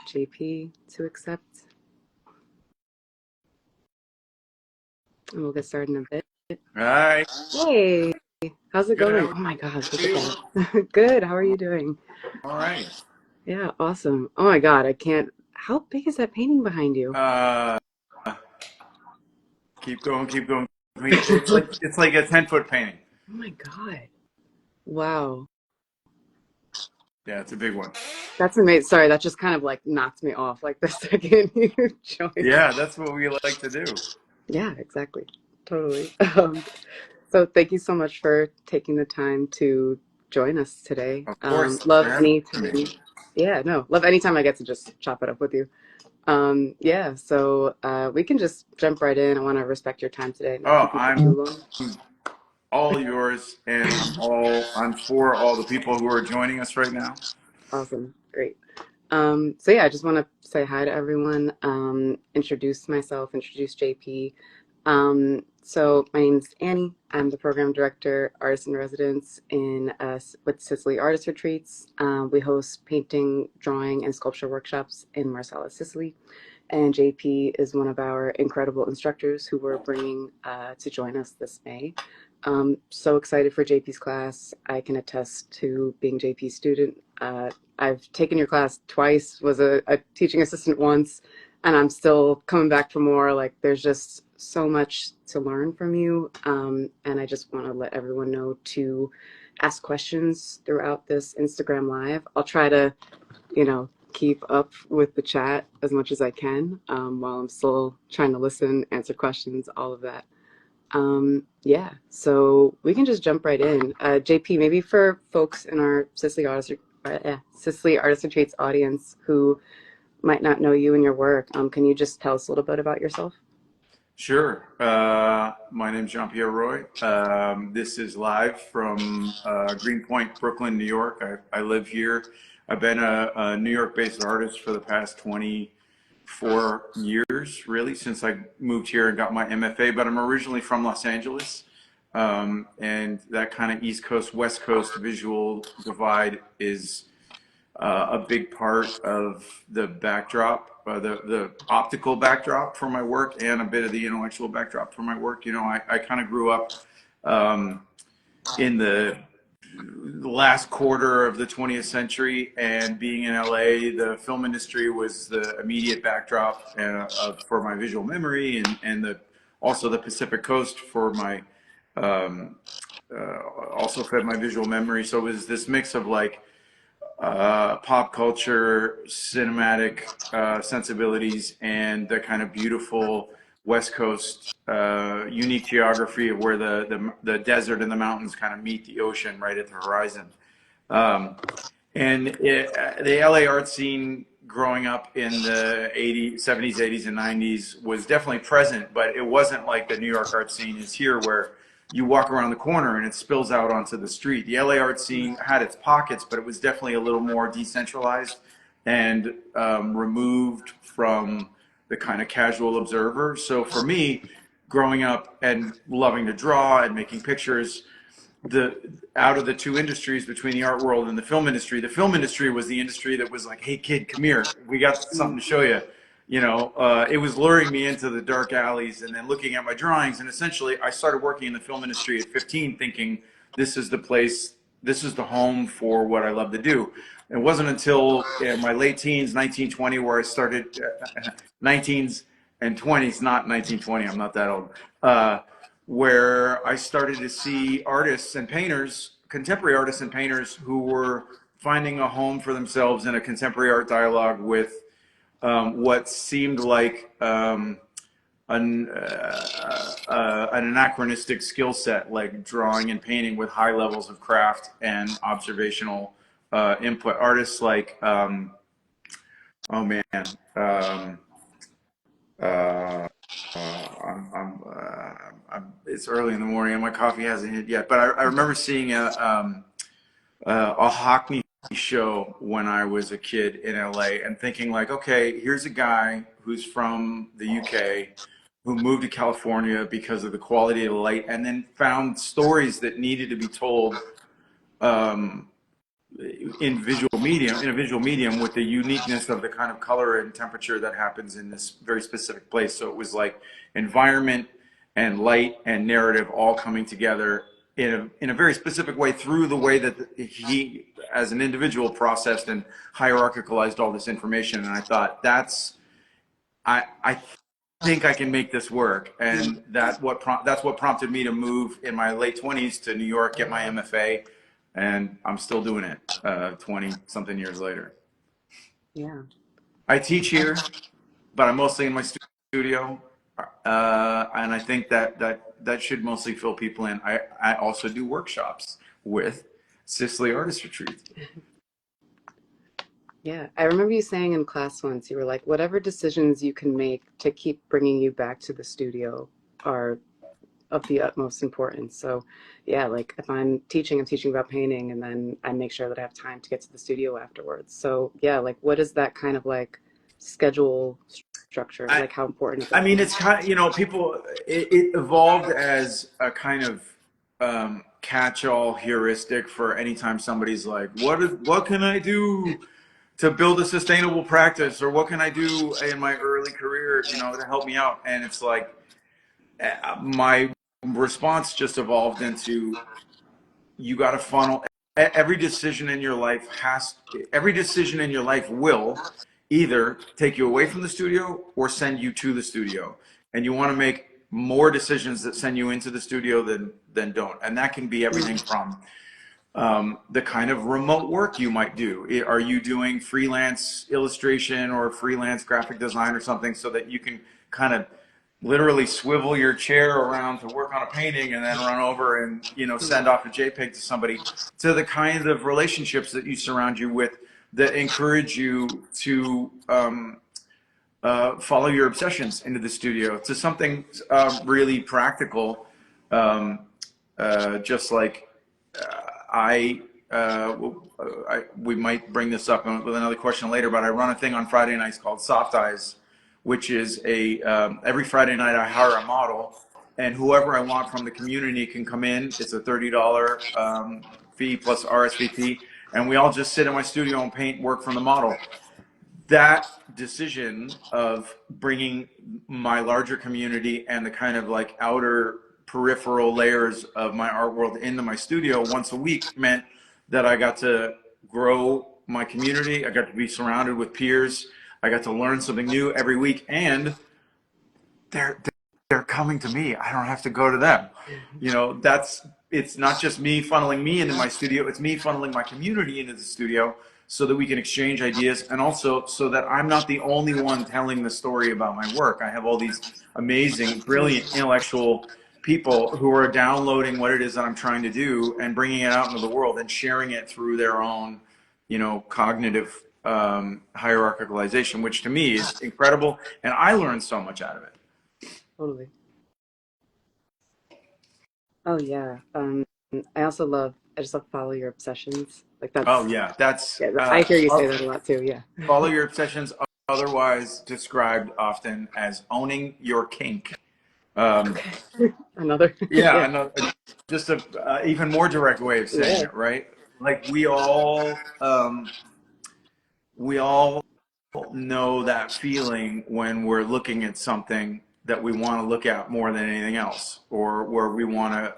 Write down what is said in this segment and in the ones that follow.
JP to accept, and we'll get started in a bit. Hi. Hey, how's it Good. going? How Oh my gosh, look at are you? that. Good, how are you doing? All right. Yeah, awesome. Oh my God, I can't. How big is that painting behind you? Uh, keep going. Keep going. It's like a 10-foot painting. Oh my God. Wow. Yeah, it's a big one. That's amazing. Sorry, that just kind of like knocked me off like the second you joined. Yeah, that's what we like to do. Yeah, exactly. Totally. So thank you so much for taking the time to join us today. Of course. Thanks for Love having me. anytime. Yeah, no, love anytime I get to just chop it up with you. Yeah, so we can just jump right in. I want to respect your time today, not Oh, keep you for I'm too long. all yours, and I'm for all the people who are joining us right now. Awesome. Great. So yeah, I just want to say hi to everyone, introduce myself, introduce JP. So my name's Annie. I'm the program director, artist in residence with Sicily Artist Retreats. We host painting, drawing, and sculpture workshops in Marsala, Sicily. And JP is one of our incredible instructors who we're bringing to join us this May. So excited for JP's class. I can attest to being JP's student. I've taken your class twice, was a teaching assistant once, and I'm still coming back for more. Like, there's just so much to learn from you. And I just want to let everyone know to ask questions throughout this Instagram Live. I'll try to, keep up with the chat as much as I can while I'm still trying to listen, answer questions, all of that. Yeah, so we can just jump right in. JP, maybe for folks in our Sicily Artist Retreats audience who might not know you and your work, can you just tell us a little bit about yourself? Sure. My name's Jean-Pierre Roy. This is live from Greenpoint, Brooklyn, New York. I live here. I've been a New York-based artist for the past 24 years, really, since I moved here and got my MFA, but I'm originally from Los Angeles. And that kind of East Coast, West Coast visual divide is a big part of the backdrop, the optical backdrop for my work, and a bit of the intellectual backdrop for my work. I kind of grew up um, in the last quarter of the 20th century, and being in LA, the film industry was the immediate backdrop for my visual memory, and also the Pacific Coast for my um, also fed my visual memory. So it was this mix of like pop culture, cinematic sensibilities, and the kind of beautiful West Coast unique geography of where the desert and the mountains kind of meet the ocean right at the horizon. Um, the LA art scene growing up in the 80s, 70s, 80s, and 90s was definitely present, but it wasn't like the New York art scene is here where you walk around the corner and it spills out onto the street. The LA art scene had its pockets, but it was definitely a little more decentralized and removed from the kind of casual observer. So for me, growing up and loving to draw and making pictures, the out of the two industries between the art world and the film industry was the industry that was like, hey kid, come here, we got something to show you. It was luring me into the dark alleys and then looking at my drawings, and essentially I started working in the film industry at 15 thinking this is the place, this is the home for what I love to do. It wasn't until my late teens, 1920, where I started 19s and 20s, not 1920, I'm not that old, where I started to see artists and painters, contemporary artists and painters, who were finding a home for themselves in a contemporary art dialogue with what seemed like an anachronistic skill set, like drawing and painting with high levels of craft and observational input. Artists like, oh man, um, uh, it's early in the morning and my coffee hasn't hit yet. But I remember seeing a Hockney show when I was a kid in LA and thinking like, okay, here's a guy who's from the UK who moved to California because of the quality of the light, and then found stories that needed to be told, um, in a visual medium with the uniqueness of the kind of color and temperature that happens in this very specific place. So it was like environment and light and narrative all coming together in a very specific way through the way that he, as an individual, processed and hierarchicalized all this information. And I thought, I think I can make this work, and that's what prompted me to move in my late 20s to New York, get my MFA, and I'm still doing it 20 something years later. Yeah. I teach here, but I'm mostly in my studio, and I think that should mostly fill people in. I also do workshops with Sicily Artist Retreats. Yeah, I remember you saying in class once, you were like, whatever decisions you can make to keep bringing you back to the studio are of the utmost importance. So, yeah, like if I'm teaching about painting, and then I make sure that I have time to get to the studio afterwards. So, yeah, like what is that kind of like schedule structure? I, Like how important is I that for mean, you? it's kind of, people, it evolved as a kind of catch-all heuristic for anytime somebody's like, what can I do to build a sustainable practice, or what can I do in my early career, to help me out? And it's like, my response just evolved into, you got to funnel every decision in your life will either take you away from the studio or send you to the studio, and you want to make more decisions that send you into the studio than don't. And that can be everything from the kind of remote work you might do. Are you doing freelance illustration or freelance graphic design or something, so that you can kind of literally swivel your chair around to work on a painting and then run over and send off a JPEG to somebody, to the kind of relationships that you surround you with that encourage you to follow your obsessions into the studio, to something really practical, just like I, we might bring this up with another question later, but I run a thing on Friday nights called Soft Eyes, which is every Friday night I hire a model, and whoever I want from the community can come in. It's a $30 fee plus RSVP, and we all just sit in my studio and paint work from the model. That decision of bringing my larger community and the kind of like outer peripheral layers of my art world into my studio once a week meant that I got to grow my community. I got to be surrounded with peers. I got to learn something new every week, and they're coming to me. I don't have to go to them. It's not just me funneling me into my studio. It's me funneling my community into the studio, so that we can exchange ideas, and also so that I'm not the only one telling the story about my work. I have all these amazing, brilliant, intellectual people who are downloading what it is that I'm trying to do and bringing it out into the world and sharing it through their own, cognitive hierarchicalization, which to me is incredible, and I learned so much out of it. Totally. Oh yeah. I just love follow your obsessions. Like Oh yeah, that's yeah, I hear you say that a lot too. Yeah. follow your obsessions, otherwise described often as owning your kink. Another. Yeah, Yeah. another, just a even more direct way of saying Yeah. it, right? Like we all know that feeling when we're looking at something that we want to look at more than anything else, or where we want to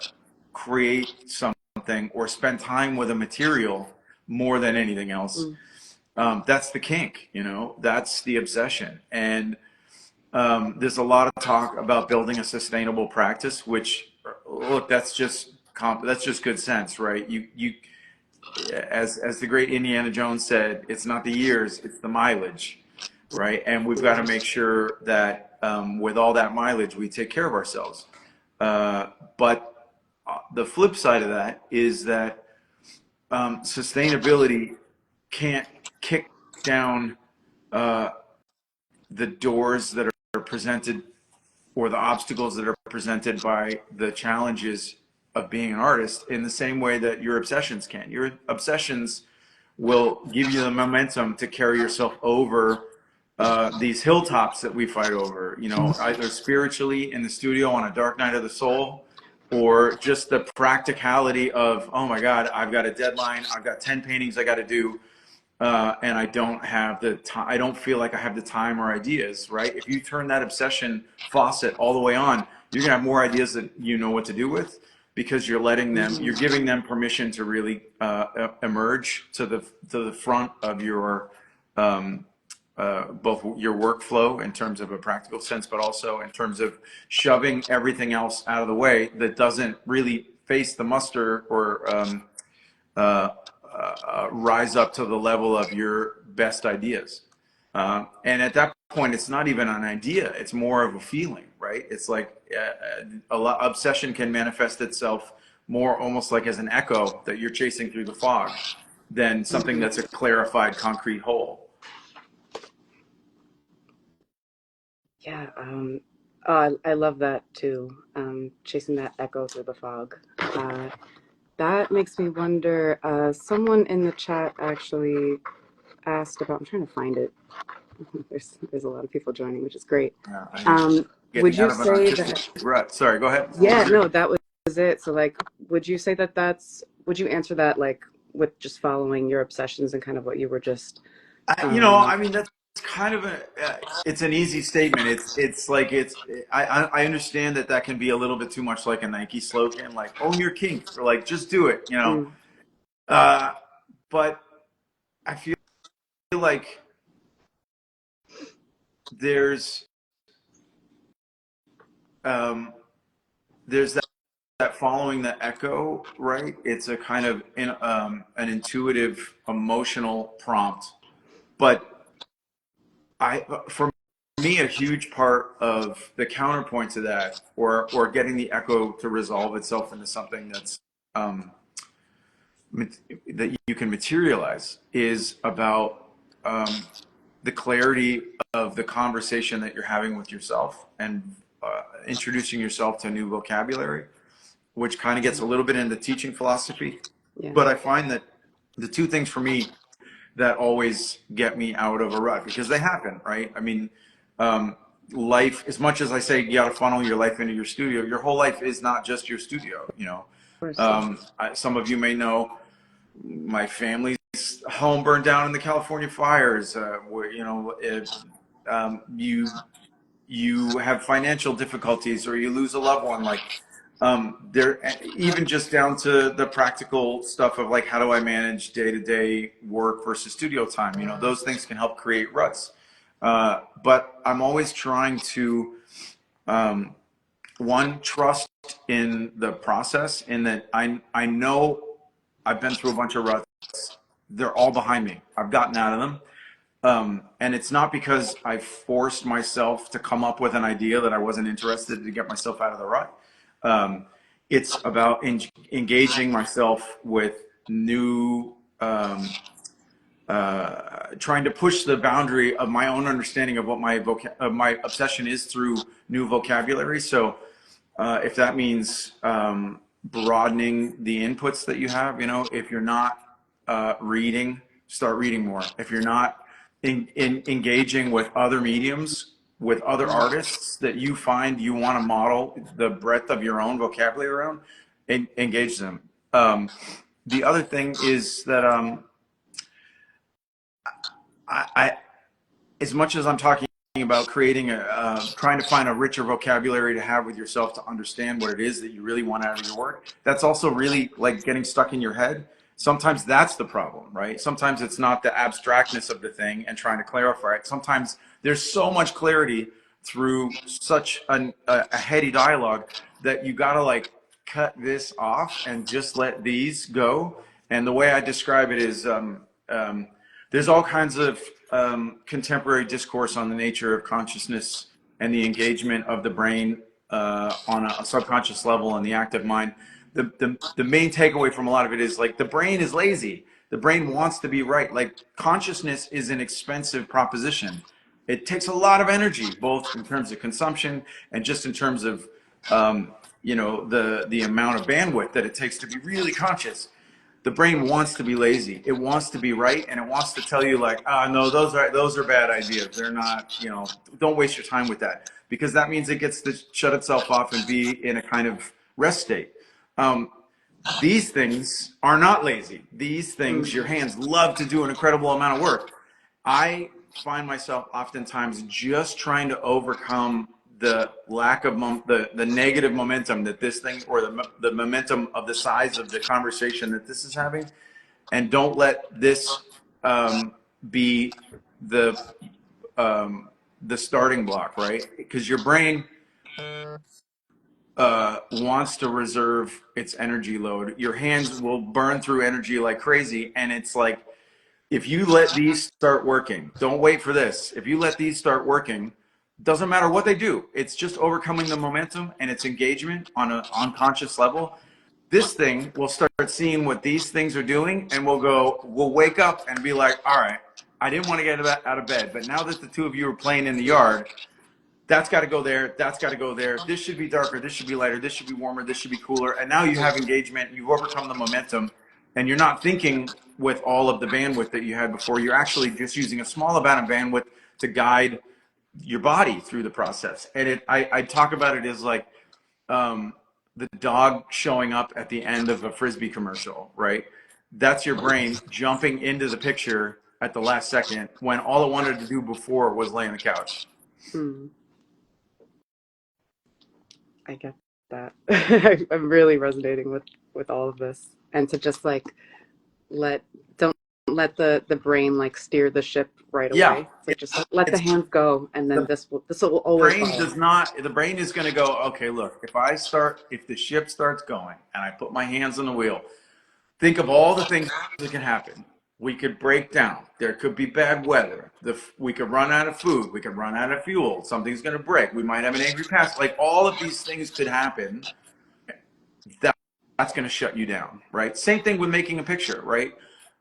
create something or spend time with a material more than anything else. Mm. That's the kink, that's the obsession. And there's a lot of talk about building a sustainable practice, which, look, that's just good sense, right? As the great Indiana Jones said, it's not the years, it's the mileage, right? And we've got to make sure that with all that mileage, we take care of ourselves. But the flip side of that is that sustainability can't kick down the doors that are presented, or the obstacles that are presented by the challenges of being an artist, in the same way that your obsessions can. Your obsessions will give you the momentum to carry yourself over these hilltops that we fight over, either spiritually in the studio on a dark night of the soul, or just the practicality of, oh my God, I've got a deadline, I've got 10 paintings I got to do, and I don't have the time, I don't feel like I have the time or ideas, right? If you turn that obsession faucet all the way on, you're gonna have more ideas that you know what to do with, because you're letting them, you're giving them permission to really emerge to the front of your both your workflow in terms of a practical sense, but also in terms of shoving everything else out of the way that doesn't really face the muster or uh, rise up to the level of your best ideas. And at that point, it's not even an idea; it's more of a feeling, right? It's like obsession can manifest itself more almost like as an echo that you're chasing through the fog than something that's a clarified, concrete whole. Yeah, I love that too. Chasing that echo through the fog. That makes me wonder. Someone in the chat actually asked about. I'm trying to find it. There's a lot of people joining, which is great. Would Getting you out of an say artistic that? rut. Sorry, go ahead. Yeah, no, that was it. So, like, would you say that that's? Would you answer that like with just following your obsessions and kind of what you were just? Um, I mean, that's kind of it's an easy statement. It's like I understand that that can be a little bit too much like a Nike slogan, like own your kink, or like just do it, you know. mm, Uh, but I feel like there's um, there's that following the echo, right? It's a kind of an intuitive, emotional prompt, but for me, a huge part of the counterpoint to that, or getting the echo to resolve itself into something that's um, that you can materialize, is about the clarity of the conversation that you're having with yourself, and introducing yourself to new vocabulary, which kind of gets a little bit into teaching philosophy. yeah, But I find that the two things for me that always get me out of a rut, because they happen, right? I mean, life, as much as I say you got to funnel your life into your studio, your whole life is not just your studio, you know. of course, yeah, Some of you may know my family's home burned down in the California fires, where, you know, you have financial difficulties or you lose a loved one, like there, even just down to the practical stuff of like, how do I manage day-to-day work versus studio time, you know, those things can help create ruts. But I'm always trying to one, trust in the process, in that I know I've been through a bunch of ruts. They're all behind me. I've gotten out of them. And it's not because I forced myself to come up with an idea that I wasn't interested to get myself out of the rut. It's about engaging myself with new, trying to push the boundary of my own understanding of what my obsession is through new vocabulary. So if that means broadening the inputs that you have, you know, if you're not reading, start reading more. If you're not engaging with other mediums, with other artists that you find you want to model the breadth of your own vocabulary around, engage them. The other thing is that I, as much as I'm talking about creating trying to find a richer vocabulary to have with yourself to understand what it is that you really want out of your work, that's also really like getting stuck in your head. Sometimes that's the problem, right? Sometimes it's not the abstractness of the thing and trying to clarify it. Sometimes there's so much clarity through such a heady dialogue that you gotta like cut this off and just let these go. And the way I describe it is there's all kinds of contemporary discourse on the nature of consciousness and the engagement of the brain on a subconscious level and the active mind. The main takeaway from a lot of it is like the brain is lazy. The brain wants to be right. Like consciousness is an expensive proposition. It takes a lot of energy, both in terms of consumption and just in terms of you know, the amount of bandwidth that it takes to be really conscious. The brain wants to be lazy. It wants to be right, and it wants to tell you like, ah, no, those are bad ideas. They're not, you know, don't waste your time with that, because that means it gets to shut itself off and be in a kind of rest state. Um, these things are not lazy. These things, your Mm. hands love to do an incredible amount of work. I find myself oftentimes just trying to overcome the lack of the negative momentum that this thing, or the momentum of the size of the conversation that this is having, and don't let this be the the starting block, right? Because your brain wants to reserve its energy load. Your hands will burn through energy like crazy, and it's like, if you let these start working, don't wait for this. If you let these start working, doesn't matter what they do. It's just overcoming the momentum and its engagement on an unconscious level. This thing will start seeing what these things are doing, and we'll wake up and be like, all right, I didn't want to get out of bed, but now that the two of you are playing in the yard, that's got to go there, that's got to go there, this should be darker, this should be lighter, this should be warmer, this should be cooler. And now you have engagement, you've overcome the momentum, and you're not thinking with all of the bandwidth that you had before. You're actually just using a small amount of bandwidth to guide your body through the process. And I talk about it as like the dog showing up at the end of a Frisbee commercial, right? That's your brain jumping into the picture at the last second when all it wanted to do before was lay on the couch. Mm. I get that. I'm really resonating with all of this, and to just like let don't let the brain like steer the ship right Yeah, away. It's like just let the it's hands go, and then the this will always brain follow. does not, the brain is going to go, okay, look, if the ship starts going and I put my hands on the wheel, think of all the things that can happen. We could break down. There could be bad weather. We could run out of food. We could run out of fuel. Something's going to break. We might have an angry past. Like, all of these things could happen. That's going to shut you down, right? Same thing with making a picture, right?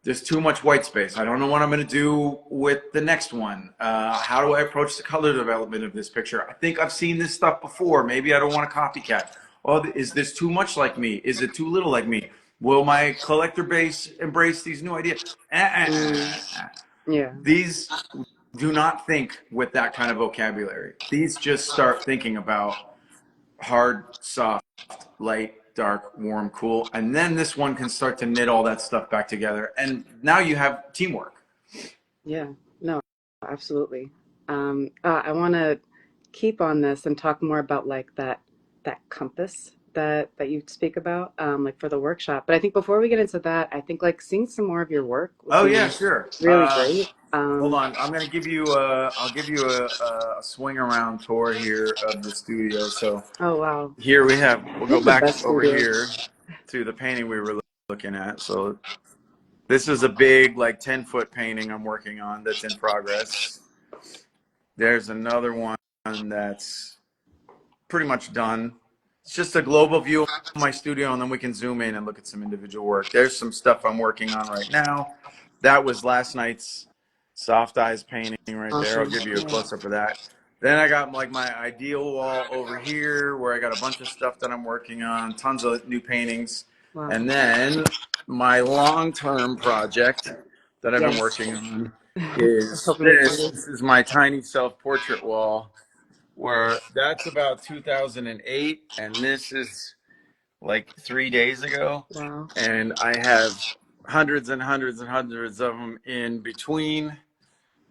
There's too much white space. I don't know what I'm going to do with the next one. How do I approach the color development of this picture? I think I've seen this stuff before. Maybe I don't want to copycat. Oh, is this too much like me? Is it too little like me? Will my collector base embrace these new ideas? Mm. Yeah. These do not think with that kind of vocabulary. These just start thinking about hard, soft, light, dark, warm, cool. And then this one can start to knit all that stuff back together. And now you have teamwork. Yeah. No, absolutely. I want to keep on this and talk more about like that compass that you speak about, like for the workshop. But I think before we get into that, I think like seeing some more of your work would Oh yeah, be sure. really great. Hold on. I'm going to give you I'll give you a swing around tour here of the studio. So Oh wow, here we'll you go have the back best over studio. here to the painting we were looking at. So this is a big, like, 10-foot painting I'm working on that's in progress. There's another one that's pretty much done. It's just a global view of my studio, and then we can zoom in and look at some individual work. There's some stuff I'm working on right now. That was last night's soft eyes painting right there. I'll Awesome. give you a Yeah. close up of that. Then I got like my ideal wall over here where I got a bunch of stuff that I'm working on, tons of new paintings. Wow. And then my long-term project that I've been Yes. working on Let's is hope it makes this. it. This is my tiny self-portrait wall, where that's about 2008, and this is like 3 days ago. Wow. And I have hundreds and hundreds and hundreds of them in between.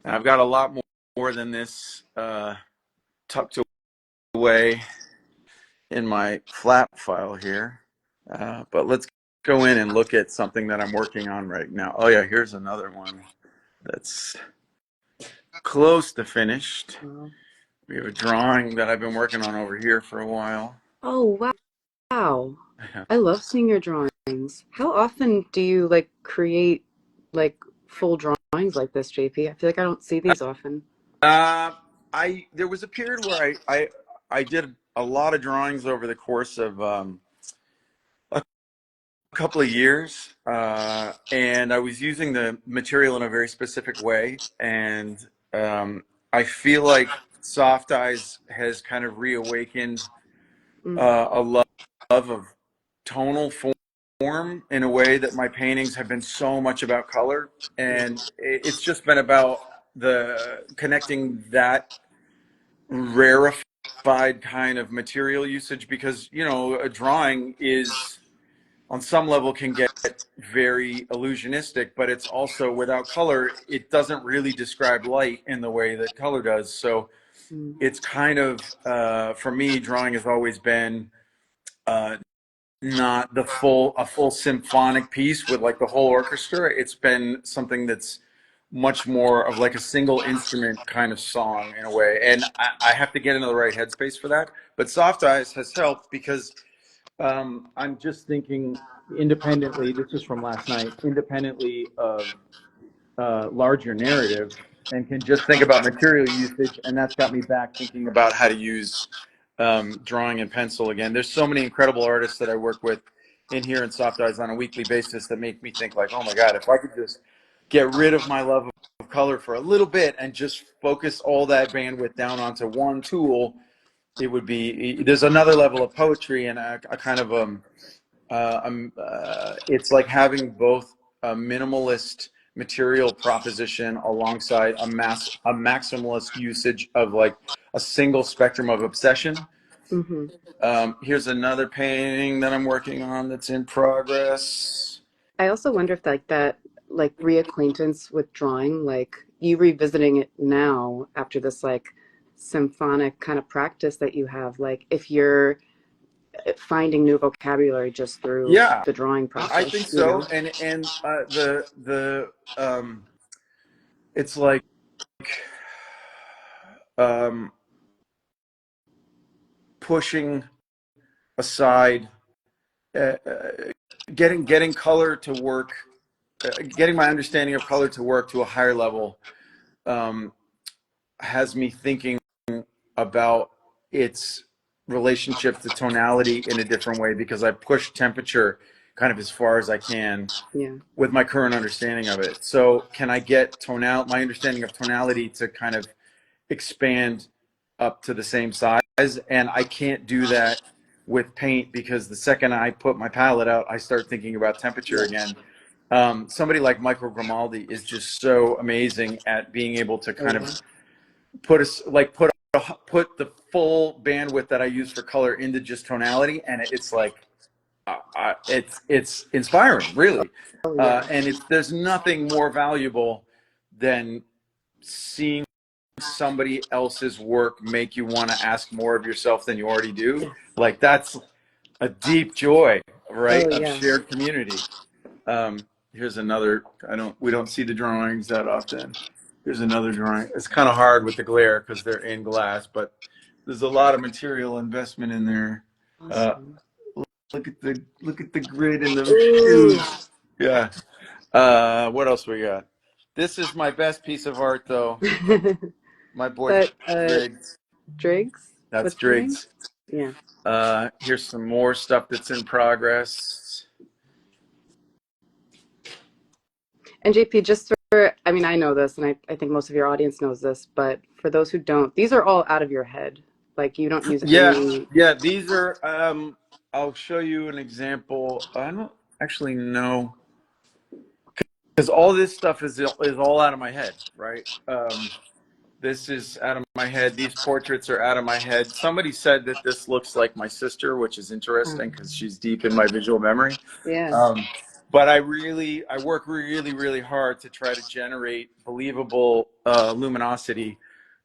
I've got a lot more than this tucked away in my flap file here. But let's go in and look at something that I'm working on right now. Oh yeah, here's another one that's close to finished. Wow. We have a drawing that I've been working on over here for a while. Oh wow. Wow. I love seeing your drawings. How often do you like create like full drawings like this, JP? I feel like I don't see these often. Uh, there was a period where I did a lot of drawings over the course of a couple of years, and I was using the material in a very specific way, and I feel like Soft Eyes has kind of reawakened Mm. a love of tonal form in a way that my paintings have been so much about color, Yeah. and it's just been about the connecting that rarefied kind of material usage, because, you know, a drawing is on some level can get very illusionistic, but it's also, without color, it doesn't really describe light in the way that color does. So Mm. it's kind of, for me, drawing has always been uh, not a full symphonic piece with like the whole orchestra. It's been something that's much more of like a single instrument kind of song in a way. And I have to get into the right headspace for that. But Soft Eyes has helped because I'm just thinking independently. This is from last night, independently of larger narrative, and can just think about material usage. And that's got me back thinking about how to use drawing and pencil again. There's so many incredible artists that I work with in here in Soft Eyes on a weekly basis that make me think like, oh my God, if I could just get rid of my love of color for a little bit and just focus all that bandwidth down onto one tool, it would be, there's another level of poetry and a kind of it's like having both a minimalist material proposition alongside a maximalist usage of like a single spectrum of obsession. Mm-hmm. Here's another painting that I'm working on that's in progress. I also wonder if like that, like reacquaintance with drawing, like you revisiting it now after this like symphonic kind of practice that you have, like if you're finding new vocabulary just through Yeah, the drawing I think process, you so. know? And it's like um, pushing aside, getting color to work, getting my understanding of color to work to a higher level, um, has me thinking about its relationship to tonality in a different way, because I push temperature kind of as far as I can Yeah. with my current understanding of it. So can I get my understanding of tonality to kind of expand up to the same size? And I can't do that with paint, because the second I put my palette out, I start thinking about temperature Yeah. again. Somebody like Michael Grimaldi is just so amazing at being able to Oh kind of yeah. put the full bandwidth that I use for color into just tonality, and it's like it's inspiring, really. Oh yeah. And there's nothing more valuable than seeing somebody else's work make you want to ask more of yourself than you already do. Yes. Like that's a deep joy, right, Oh of yeah. shared community. Here's another. We don't see the drawings that often. Here's another drawing. It's kind of hard with the glare because they're in glass, but there's a lot of material investment in there. Uh, Awesome. look at the grid and the Ooh. hues. Yeah. What else we got? This is my best piece of art, though. My boy That Driggs. Driggs? That's What's the name? Driggs. Yeah. Here's some more stuff that's in progress. And JP, just for, I mean, I know this, and I think most of your audience knows this, but for those who don't, these are all out of your head. Like you don't use Yeah, any. yeah. These are. I'll show you an example. I don't actually know, because all this stuff is all out of my head, right? This is out of my head. These portraits are out of my head. Somebody said that this looks like my sister, which is interesting because she's deep in my visual memory. Yeah. Um, but I work really, really hard to try to generate believable luminosity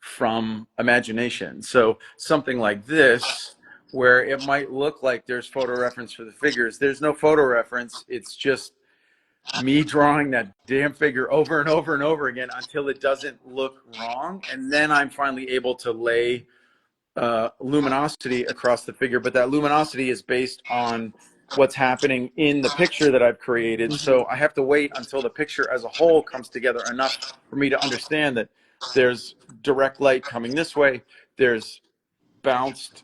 from imagination. So something like this, where it might look like there's photo reference for the figures, there's no photo reference. It's just me drawing that damn figure over and over and over again until it doesn't look wrong. And then I'm finally able to lay luminosity across the figure. But that luminosity is based on what's happening in the picture that I've created. Hmm. So I have to wait until the picture as a whole comes together enough for me to understand that there's direct light coming this way, there's bounced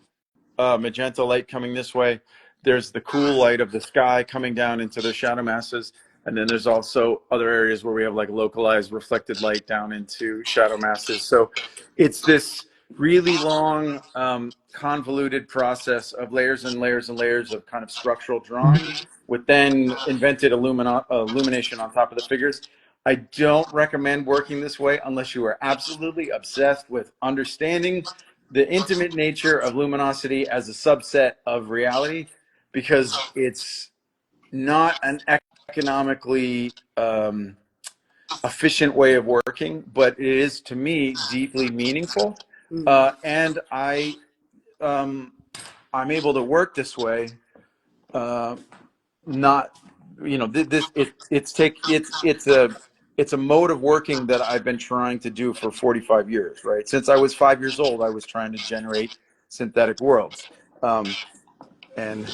magenta light coming this way, there's the cool light of the sky coming down into the shadow masses, and then there's also other areas where we have like localized reflected light down into shadow masses. So it's this really long, convoluted process of layers and layers and layers of kind of structural drawing with then invented illumination on top of the figures. I don't recommend working this way unless you are absolutely obsessed with understanding the intimate nature of luminosity as a subset of reality, because it's not an economically efficient way of working, but it is to me deeply meaningful. And I'm able to work this way, not, you know, this it's a mode of working that I've been trying to do for 45 years, right? Since I was 5 years old, I was trying to generate synthetic worlds. And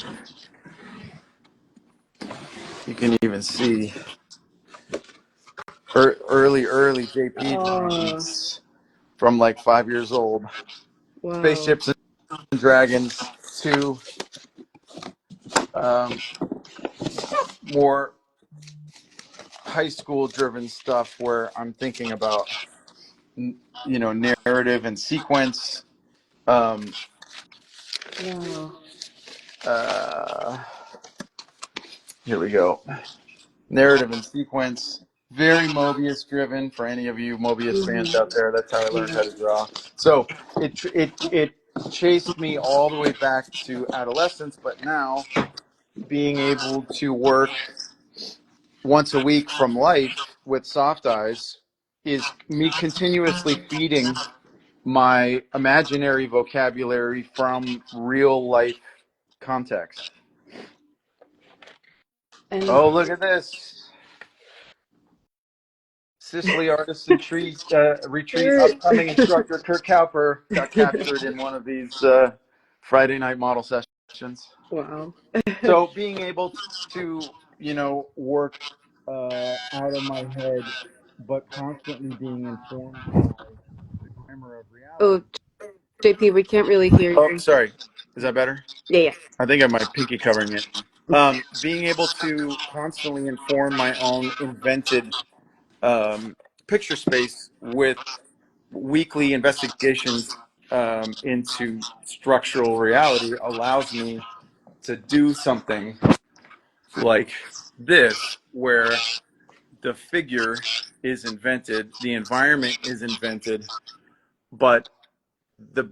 you can even see early JP Oh, drawings from like 5 years old. wow. Spaceships and dragons to um, more high school driven stuff where I'm thinking about, you know, narrative and sequence. Um, Wow. uh, Here we go. Narrative and sequence. Very Mobius driven. For any of you Mobius fans out there, that's how I learned how to draw. So it chased me all the way back to adolescence, but now being able to work once a week from life with soft eyes is me continuously feeding my imaginary vocabulary from real life context. And Oh, look at this. Sicily Artist Retreat upcoming instructor Kurt Cowper got captured in one of these Friday night model sessions. wow. So being able to, you know, work out of my head, but constantly being informed by the grammar of reality. Oh, JP, we can't really hear Oh, you. sorry. Is that better? Yeah, yeah. I think I have my pinky covering it. Being able to constantly inform my own invented picture space with weekly investigations into structural reality allows me to do something like this, where the figure is invented, the environment is invented, but the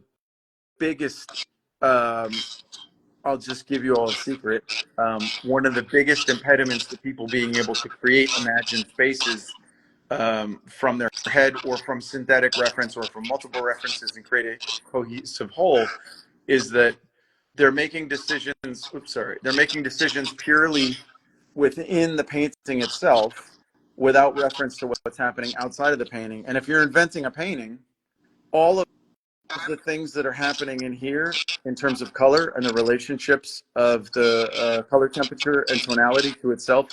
biggest, I'll just give you all a secret. One of the biggest impediments to people being able to create imagined spaces from their head or from synthetic reference or from multiple references and create a cohesive whole is that they're making decisions. Oops, sorry. They're making decisions purely within the painting itself without reference to what's happening outside of the painting. And if you're inventing a painting, all of the things that are happening in here in terms of color and the relationships of the color temperature and tonality to itself,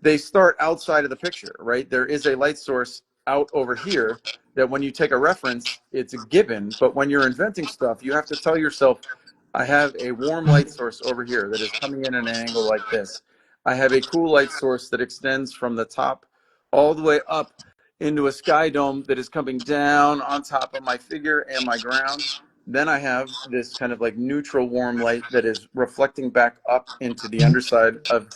they start outside of the picture, right? There is a light source out over here that when you take a reference, it's a given. But when you're inventing stuff, you have to tell yourself, I have a warm light source over here that is coming in at an angle like this. I have a cool light source that extends from the top all the way up into a sky dome that is coming down on top of my figure and my ground. Then I have this kind of like neutral warm light that is reflecting back up into the underside of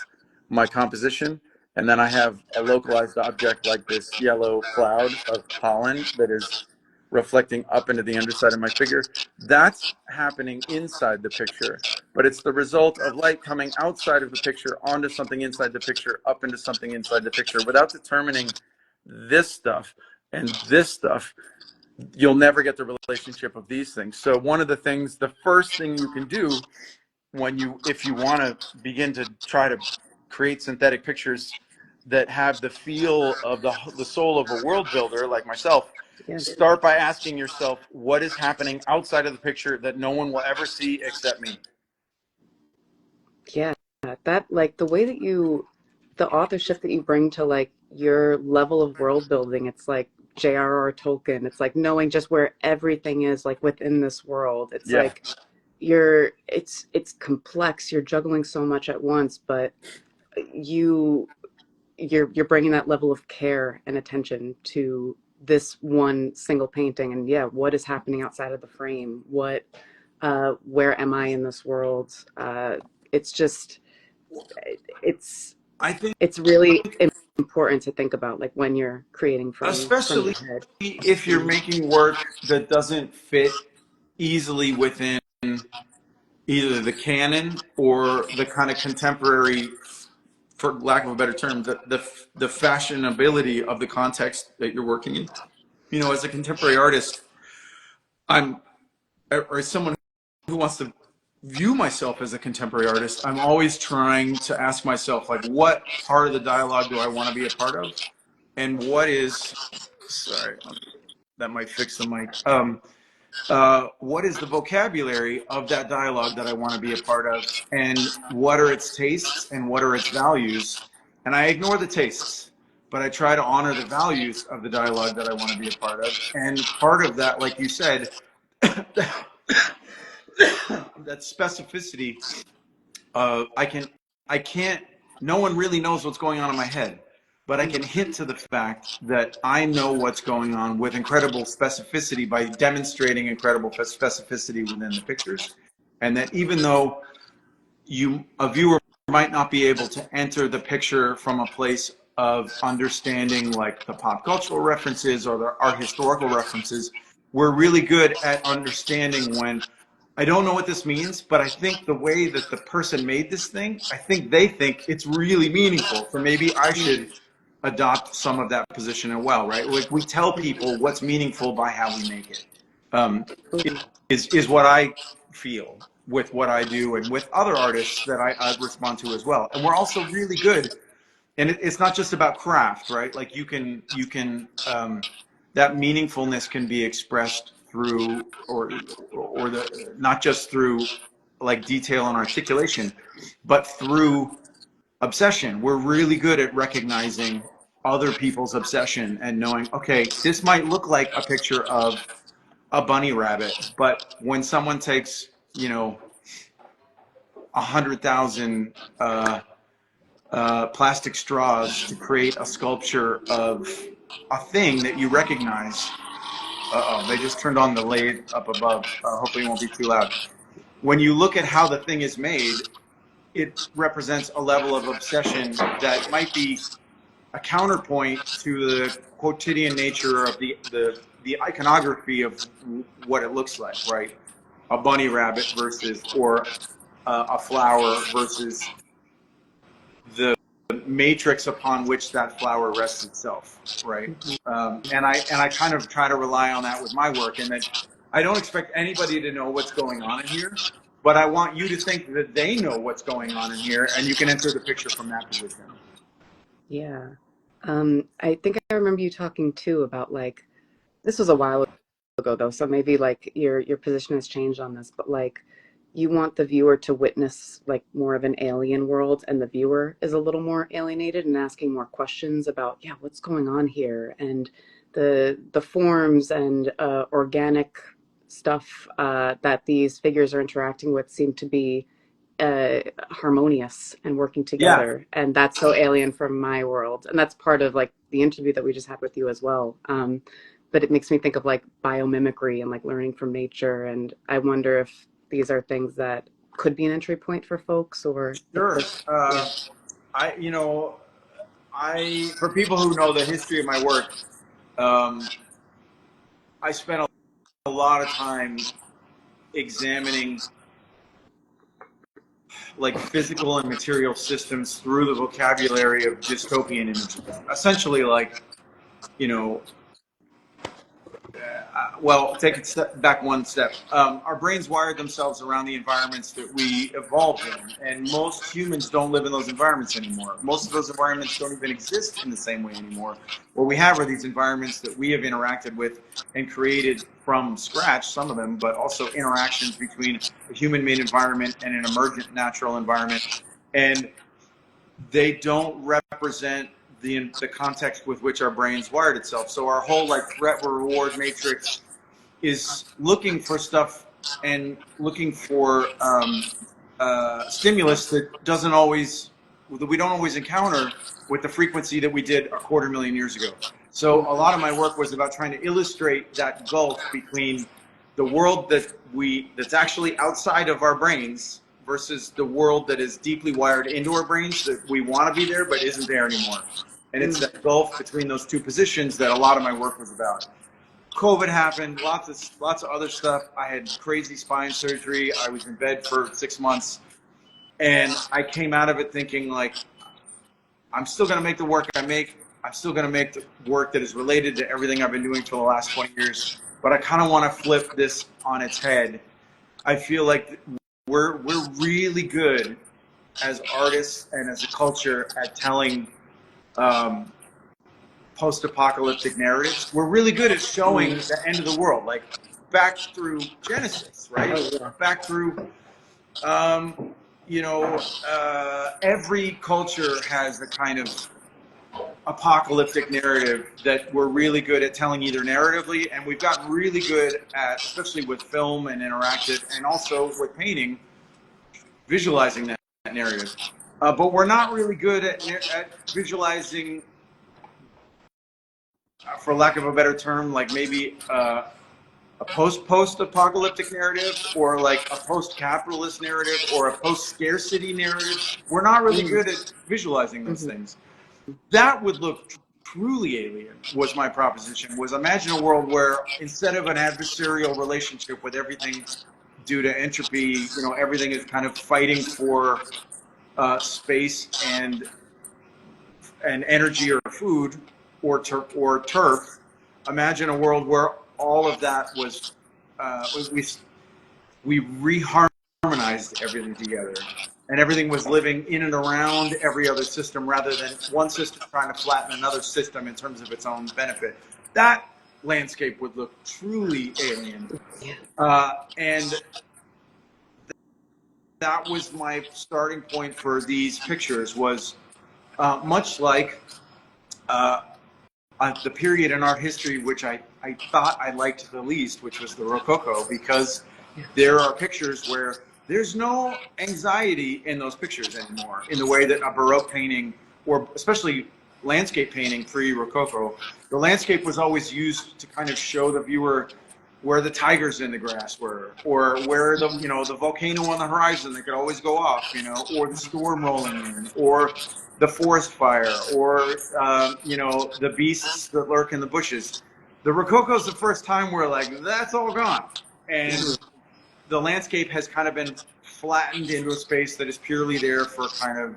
my composition. And then I have a localized object like this yellow cloud of pollen that is reflecting up into the underside of my figure. That's happening inside the picture, but it's the result of light coming outside of the picture onto something inside the picture, up into something inside the picture. Without determining this stuff and this stuff, you'll never get the relationship of these things. So one of the things, the first thing you can do when you, if you want to begin to try to create synthetic pictures that have the feel of the soul of a world builder like myself, Yeah. start by asking yourself, what is happening outside of the picture that no one will ever see except me? Yeah. That, like, the way that the authorship that you bring to, like, your level of world building, it's like J.R.R. Tolkien. It's like knowing just where everything is, like, within this world. It's Yeah. like it's complex. You're juggling so much at once, but you you're bringing that level of care and attention to this one single painting. And yeah, what is happening outside of the frame? Where am I in this world? It's just it's I think it's really important to think about, like, when you're creating from your especially head. if you're making work that doesn't fit easily within either the canon or the kind of contemporary, for lack of a better term, the fashionability of the context that you're working in. You know, as a contemporary artist, I'm, or as someone who wants to view myself as a contemporary artist, I'm always trying to ask myself, like, what part of the dialogue do I want to be a part of? And what is, sorry, that might fix the mic. What is the vocabulary of that dialogue that I want to be a part of? And what are its tastes and what are its values? And I ignore the tastes, but I try to honor the values of the dialogue that I want to be a part of. And part of that, like you said, that specificity, I can't, no one really knows what's going on in my head, but I can hint to the fact that I know what's going on with incredible specificity by demonstrating incredible specificity within the pictures. And that even though a viewer might not be able to enter the picture from a place of understanding like the pop cultural references or the art historical references, we're really good at understanding when I don't know what this means, but I think the way that the person made this thing, I think they think it's really meaningful. So maybe I should adopt some of that position as well, right? Like we tell people what's meaningful by how we make it. Um, is what I feel with what I do and with other artists that I respond to as well. And we're also really good, and it's not just about craft, right? Like you can that meaningfulness can be expressed through or the not just through like detail and articulation, but through obsession. We're really good at recognizing other people's obsession and knowing, okay, this might look like a picture of a bunny rabbit, but when someone takes, you know, 100,000 plastic straws to create a sculpture of a thing that you recognize. Uh-oh, they just turned on the lathe up above. Hopefully it won't be too loud. When you look at how the thing is made, it represents a level of obsession that might be a counterpoint to the quotidian nature of the iconography of what it looks like, right? A bunny rabbit versus, or a flower versus the matrix upon which that flower rests itself, right? And I kind of try to rely on that with my work, and that I don't expect anybody to know what's going on in here, but I want you to think that they know what's going on in here, and you can enter the picture from that position. Yeah. I think I remember you talking too about like this was a while ago though, so maybe like your position has changed on this, but like you want the viewer to witness like more of an alien world, and the viewer is a little more alienated and asking more questions about, yeah, what's going on here, and the forms and organic stuff that these figures are interacting with seem to be harmonious and working Yeah, together, and that's so alien from my world, and that's part of like the interview that we just had with you as well. But it makes me think of like biomimicry and like learning from nature, and I wonder if these are things that could be an entry point for folks, or if sure. this, yeah. You know, for people who know the history of my work, um, I spent a lot of time examining like physical and material systems through the vocabulary of dystopian images. Essentially, like, you know, well, take it back one step. Our brains wired themselves around the environments that we evolved in, and most humans don't live in those environments anymore. Most of those environments don't even exist in the same way anymore. What we have are these environments that we have interacted with and created from scratch, some of them, but also interactions between a human-made environment and an emergent natural environment. And they don't represent the context with which our brains wired itself. So our whole like threat reward matrix is looking for stuff and looking for stimulus that we don't always encounter with the frequency that we did a 250,000 years ago. So a lot of my work was about trying to illustrate that gulf between the world that's actually outside of our brains versus the world that is deeply wired into our brains that we want to be there but isn't there anymore. And it's that gulf between those two positions that a lot of my work was about. COVID happened, lots of other stuff. I had crazy spine surgery. I was in bed for 6 months, and I came out of it thinking like, I'm still going to make the work I make. I'm still going to make the work that is related to everything I've been doing for the last 20 years. But I kind of want to flip this on its head. I feel like we're really good as artists and as a culture at telling post-apocalyptic narratives. We're really good at showing the end of the world, like back through Genesis, right? Oh, yeah. Back through, every culture has a kind of apocalyptic narrative that we're really good at telling either narratively, and we've gotten really good at, especially with film and interactive, and also with painting, visualizing that narrative. But we're not really good at visualizing, for lack of a better term, like maybe a post-apocalyptic narrative, or like a post-capitalist narrative, or a post-scarcity narrative. We're not really good at visualizing those things. That would look truly alien, was my proposition, was imagine a world where instead of an adversarial relationship with everything due to entropy, everything is kind of fighting for space and energy or food or turf. Imagine a world where all of that was, we reharmonized everything together, and everything was living in and around every other system rather than one system trying to flatten another system in terms of its own benefit. That landscape would look truly alien. And that was my starting point for these pictures, was much like the period in art history which I thought I liked the least, which was the Rococo, because there are pictures where there's no anxiety in those pictures anymore, in the way that a Baroque painting, or especially landscape painting pre-Rococo, the landscape was always used to kind of show the viewer where the tigers in the grass were, or where the volcano on the horizon that could always go off, or the storm rolling in, or the forest fire, or the beasts that lurk in the bushes. The Rococo is the first time where like that's all gone, and the landscape has kind of been flattened into a space that is purely there for kind of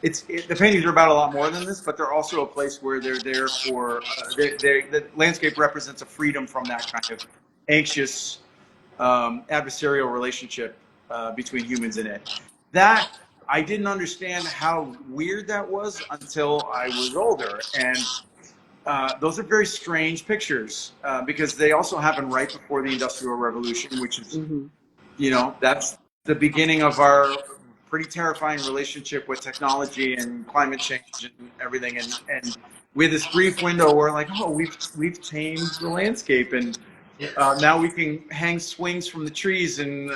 the paintings are about a lot more than this, but they're also a place where they're there for the landscape represents a freedom from that kind of anxious adversarial relationship between humans in it. That I didn't understand how weird that was until I was older, and those are very strange pictures because they also happen right before the Industrial Revolution, which is, that's the beginning of our pretty terrifying relationship with technology and climate change and everything. And we had this brief window where like, oh, we've tamed the landscape, and now we can hang swings from the trees and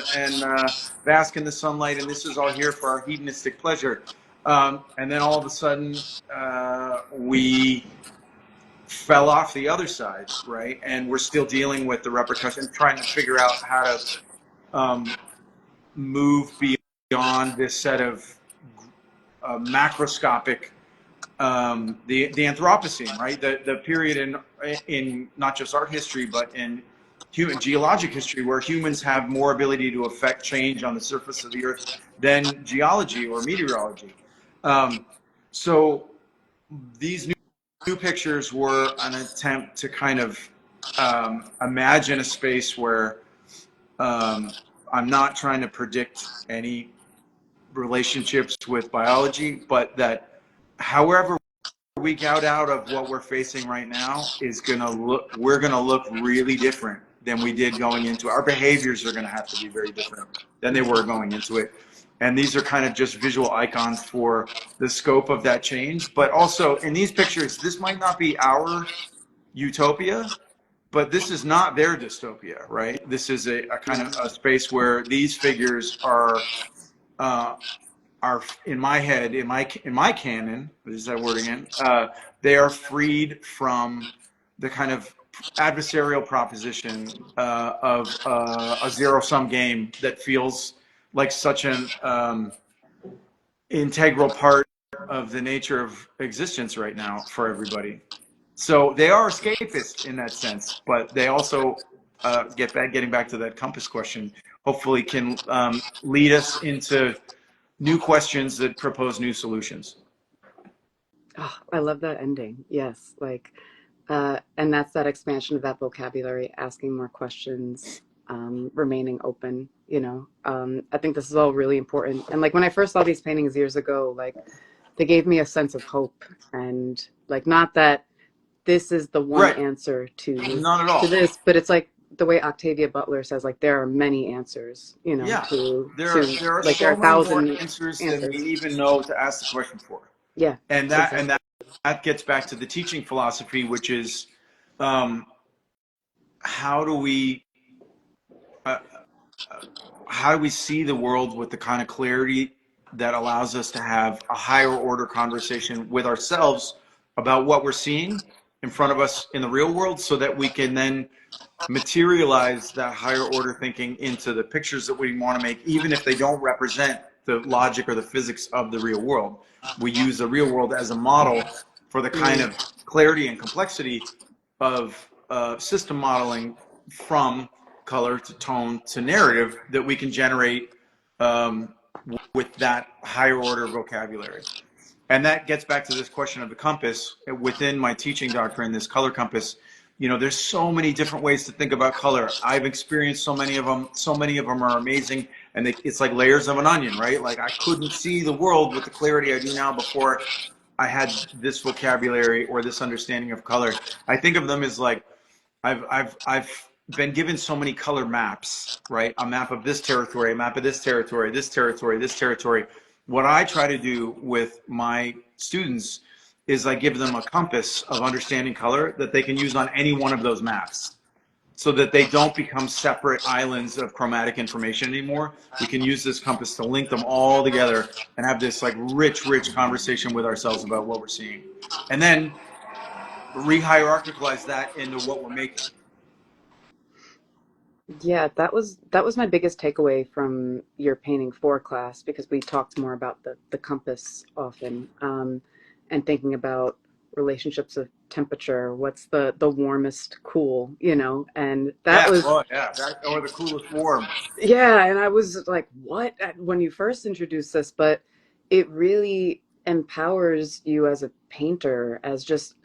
bask in the sunlight, and this is all here for our hedonistic pleasure. And then all of a sudden, we fell off the other side, right? And we're still dealing with the repercussions, trying to figure out how to move beyond this set of macroscopic, the Anthropocene, right? The period in not just art history, but in human geologic history, where humans have more ability to affect change on the surface of the earth than geology or meteorology. So these new pictures were an attempt to kind of imagine a space where I'm not trying to predict any relationships with biology, but that however we get out of what we're facing right now we're gonna look really different than we did going into it. Our behaviors are gonna have to be very different than they were going into it. And these are kind of just visual icons for the scope of that change. But also in these pictures, this might not be our utopia, but this is not their dystopia, right? This is a kind of a space where these figures are in my head, in my canon, is that word again? They are freed from the kind of adversarial proposition of a zero-sum game that feels like such an integral part of the nature of existence right now for everybody. So they are escapists in that sense, but they also getting back to that compass question, hopefully can lead us into new questions that propose new solutions. Oh, I love that ending. Yes, like, and that's that expansion of that vocabulary, asking more questions, remaining open. I think this is all really important. And like when I first saw these paintings years ago, like they gave me a sense of hope, and like not that this is the one Right. answer to Not at all. this, but it's like the way Octavia Butler says, like there are many answers, Yeah. There are like there are so a many more thousand answers than we answers. even know to ask the question for. Yeah, And that and exactly. that that gets back to the teaching philosophy, which is um, how do we uh, how do we see the world with the kind of clarity that allows us to have a higher order conversation with ourselves about what we're seeing in front of us in the real world, so that we can then materialize that higher order thinking into the pictures that we want to make, even if they don't represent the logic or the physics of the real world. We use the real world as a model for the kind Mm, of clarity and complexity of system modeling, from color to tone to narrative, that we can generate um, with that higher order vocabulary. And that gets back to this question of the compass within my teaching doctrine, this color compass. There's so many different ways to think about color. I've experienced so many of them. So many of them are amazing. And it's like layers of an onion, right? Like I couldn't see the world with the clarity I do now before I had this vocabulary or this understanding of color. I think of them as like, I've been given so many color maps, right? A map of this territory, a map of this territory, this territory, this territory. What I try to do with my students is I give them a compass of understanding color that they can use on any one of those maps, so that they don't become separate islands of chromatic information anymore. We can use this compass to link them all together and have this like rich conversation with ourselves about what we're seeing. And then re-hierarchicalize that into what we're making. yeah, that was my biggest takeaway from your painting four class, because we talked more about the compass often, and thinking about relationships of temperature. What's the warmest cool, and that Yeah, was. well, yeah, that or the coolest form. Yeah, and I was like, what? When you first introduced this, but it really empowers you as a painter, as just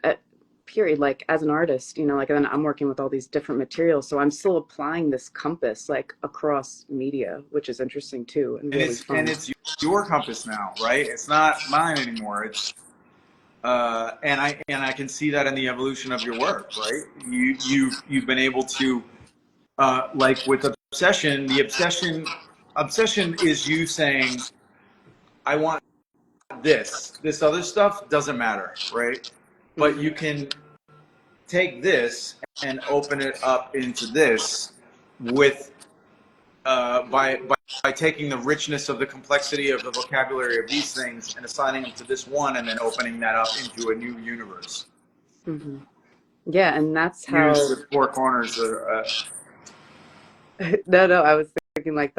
period, like as an artist, like, and then I'm working with all these different materials, so I'm still applying this compass like across media, which is interesting too and And really and fun. it's your compass now, right? It's not mine anymore. It's and I can see that in the evolution of your work, right? You've been able to like with obsession. The obsession is you saying, I want this. This other stuff doesn't matter, right? But you Hmm. can take this and open it up into this with by taking the richness of the complexity of the vocabulary of these things and assigning them to this one, and then opening that up into a new universe. Hmm. Yeah, and that's Use how. the four corners. No, I was thinking like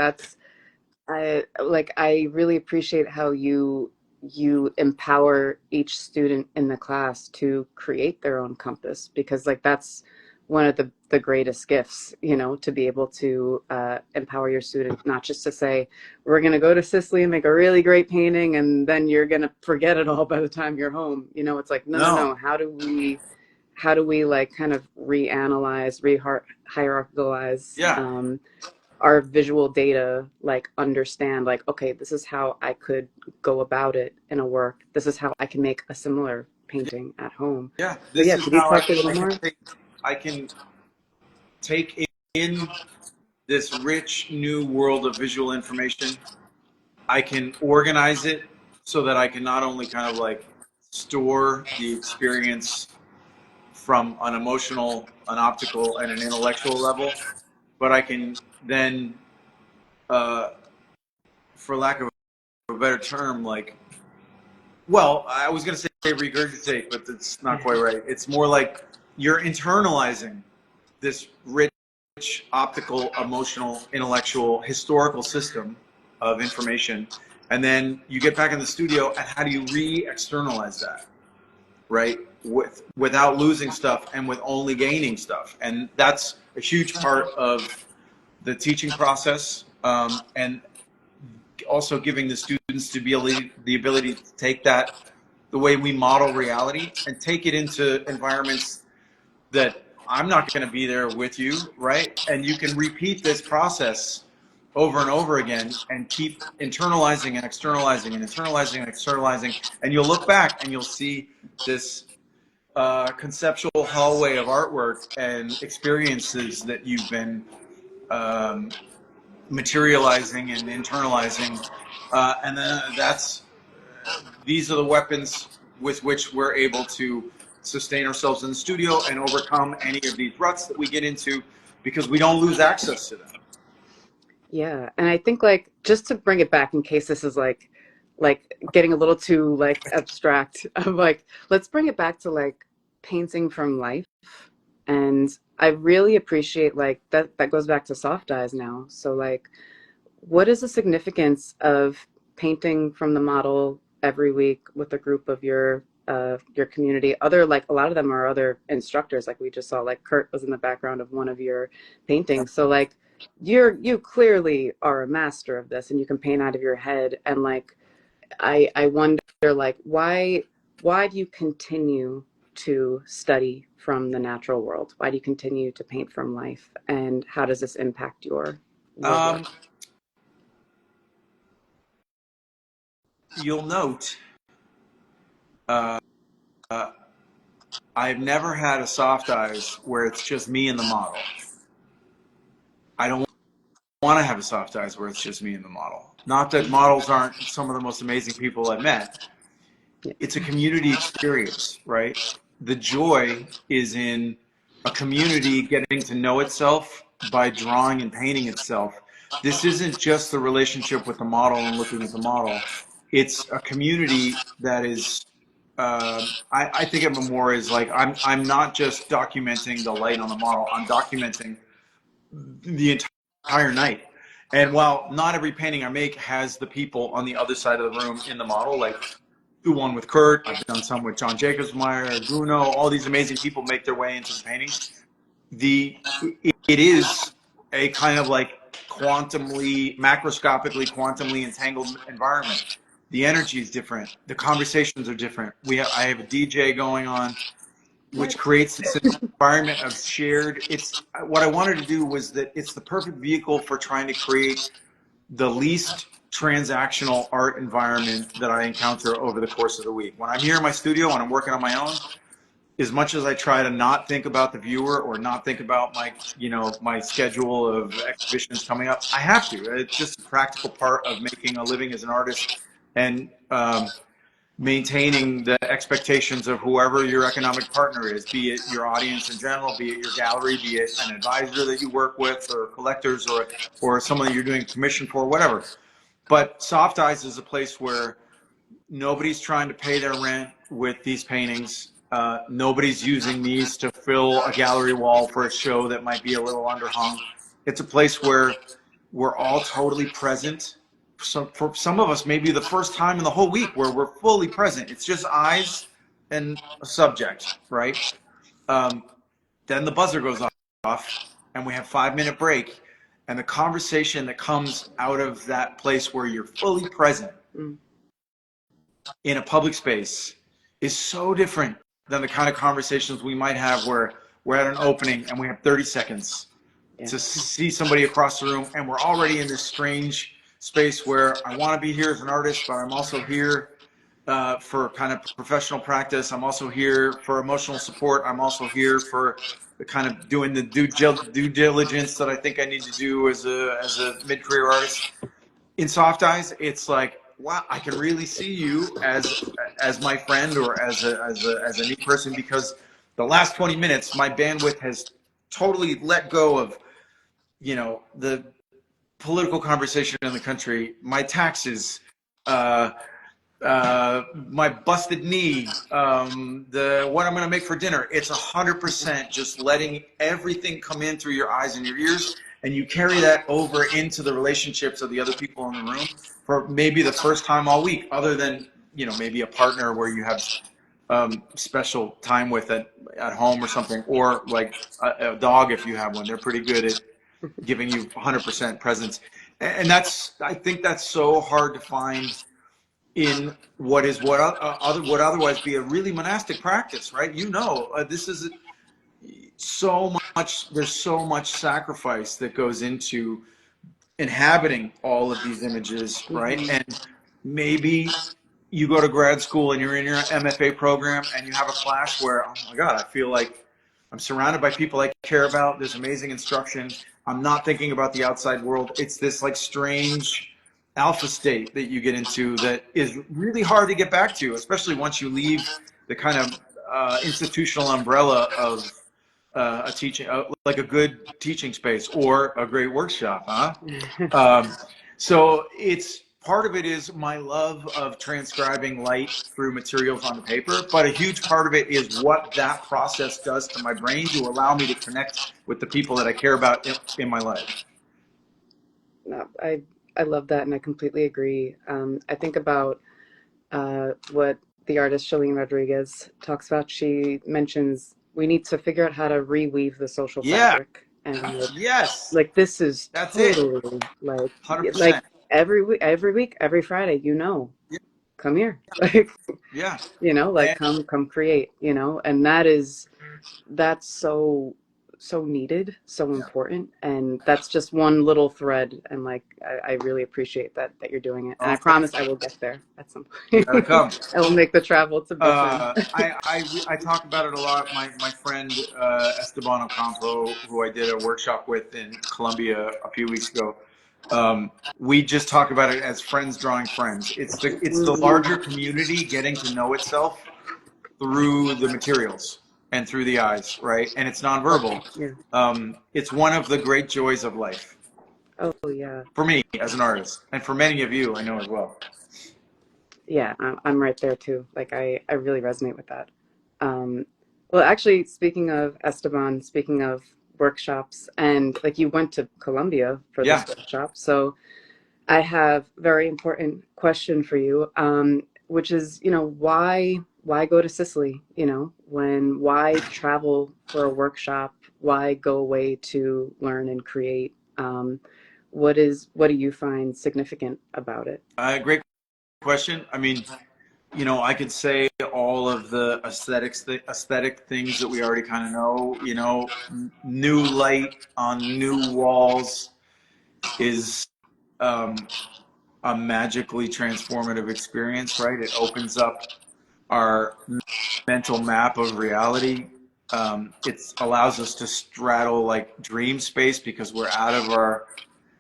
I really appreciate how you empower each student in the class to create their own compass, because like that's one of the greatest gifts, to be able to empower your student, not just to say we're going to go to Sicily and make a really great painting and then you're going to forget it all by the time you're home. It's like, no, no, No, no. How do we like kind of reanalyze, re-hierarchicalize yeah, our visual data, like understand, like, okay, this is how I could go about it in a work. This is how I can make a similar painting at home. yeah. So This yeah, is could you how talk a little I can more? take in this rich new world of visual information. I can organize it so that I can not only kind of like store the experience from an emotional, an optical, and an intellectual level, but I can then, uh, for lack of a better term, like, well, I was going to say regurgitate, but that's not quite right. It's more like you're internalizing this rich optical, emotional, intellectual, historical system of information, and then you get back in the studio, and how do you re-externalize that? right? Without losing stuff and with only gaining stuff. And that's a huge part of the teaching process, and also giving the students the ability to take that, the way we model reality, and take it into environments that I'm not going to be there with you, right? And you can repeat this process over and over again and keep internalizing and externalizing and internalizing and externalizing. And you'll look back and you'll see this conceptual hallway of artwork and experiences that you've been um, materializing and internalizing. And then these are the weapons with which we're able to sustain ourselves in the studio and overcome any of these ruts that we get into, because we don't lose access to them. Yeah, and I think like just to bring it back in case this is like getting a little too like abstract of like let's bring it back to like painting from life. And I really appreciate like that goes back to soft eyes now. So like what is the significance of painting from the model every week with a group of your community? Other like a lot of them are other instructors. Like we just saw, like Kurt was in the background of one of your paintings. So like you clearly are a master of this, and you can paint out of your head. And like I wonder like why do you continue to study from the natural world? Why do you continue to paint from life? And how does this impact your work? You'll note uh, I've never had a soft eyes where it's just me and the model. I don't want to have a soft eyes where it's just me and the model. Not that models aren't some of the most amazing people I've met. Yeah. It's a community experience, right? The joy is in a community getting to know itself by drawing and painting itself. This isn't just the relationship with the model and looking at the model. It's a community that is, I think of it more as like, I'm not just documenting the light on the model, I'm documenting the entire night. And while not every painting I make has the people on the other side of the room in the model, like the one with Kurt, I've done some with John Jacobsmeyer, Bruno, all these amazing people make their way into the paintings. It is a kind of like macroscopically, quantumly entangled environment. The energy is different. The conversations are different. I have a DJ going on, which creates this environment of shared. What I wanted to do was that it's the perfect vehicle for trying to create the least transactional art environment that I encounter over the course of the week. When I'm here in my studio and I'm working on my own, as much as I try to not think about the viewer or not think about my schedule of exhibitions coming up, I have to. It's just a practical part of making a living as an artist, and maintaining the expectations of whoever your economic partner is, be it your audience in general, be it your gallery, be it an advisor that you work with, or collectors, or someone that you're doing commission for, whatever. But Soft Eyes is a place where nobody's trying to pay their rent with these paintings. Nobody's using these to fill a gallery wall for a show that might be a little underhung. It's a place where we're all totally present. So for some of us, maybe the first time in the whole week where we're fully present. It's just eyes and a subject, right? Then the buzzer goes off, and we have 5-minute break. And the conversation that comes out of that place where you're fully present in a public space is so different than the kind of conversations we might have where we're at an opening and we have 30 seconds to see somebody across the room, and we're already in this strange space where I want to be here as an artist, but I'm also here for kind of professional practice. I'm also here for emotional support. I'm also here for the kind of doing the due diligence that I think I need to do as a mid-career artist. In Soft Eyes, it's like, wow, I can really see you as my friend, or as a neat person, because the last 20 minutes, my bandwidth has totally let go of, the political conversation in the country, my taxes, my busted knee, what I'm going to make for dinner. It's 100% just letting everything come in through your eyes and your ears, and you carry that over into the relationships of the other people in the room for maybe the first time all week, other than maybe a partner where you have special time with at home or something, or like a dog if you have one. They're pretty good at giving you 100% presence, and I think that's so hard to find in what otherwise be a really monastic practice, right? This is so much. There's so much sacrifice that goes into inhabiting all of these images, right? Mhm. And maybe you go to grad school and you're in your MFA program and you have a class where, oh my God, I feel like I'm surrounded by people I care about. There's amazing instruction. I'm not thinking about the outside world. It's this like strange alpha state that you get into that is really hard to get back to, especially once you leave the kind of institutional umbrella of a teaching, like a good teaching space or a great workshop, huh? Um, so it's part of it is my love of transcribing light through materials onto paper, but a huge part of it is what that process does to my brain to allow me to connect with the people that I care about in my life. No, I love that, and I completely agree. I think about what the artist Shalene Rodriguez talks about. She mentions we need to figure out how to reweave the social Yeah. fabric, and Yes. like this is That's it. totally like 100%. every week, every Friday, Yeah. come here, like Yeah. like And come create, and that's so needed, so yeah. important, and that's just one little thread, and like I really appreciate that you're doing it, and I Oh, promise I will get there at some you point. gotta come. I will make the travel to Brooklyn. I talk about it a lot. My friend Esteban Ocampo, who I did a workshop with in Colombia a few weeks ago, we just talk about it as friends drawing friends. It's the larger Mhm. community getting to know itself through the materials and through the eyes, right? And it's nonverbal. Yeah. It's one of the great joys of life Oh yeah. for me as an artist, and for many of you, I know as well. Yeah, I'm right there too. Like I really resonate with that. Um, well, actually, speaking of Esteban, speaking of workshops, and like you went to Colombia for this Yeah. workshop, so I have a very important question for you, which is, why go to Sicily? Why travel for a workshop? Why go away to learn and create? What do you find significant about it? Great question. I mean, I could say all of the aesthetic things that we already kind of know. New light on new walls is um, a magically transformative experience, right? It opens up our mental map of reality. It allows us to straddle like dream space because we're out of our.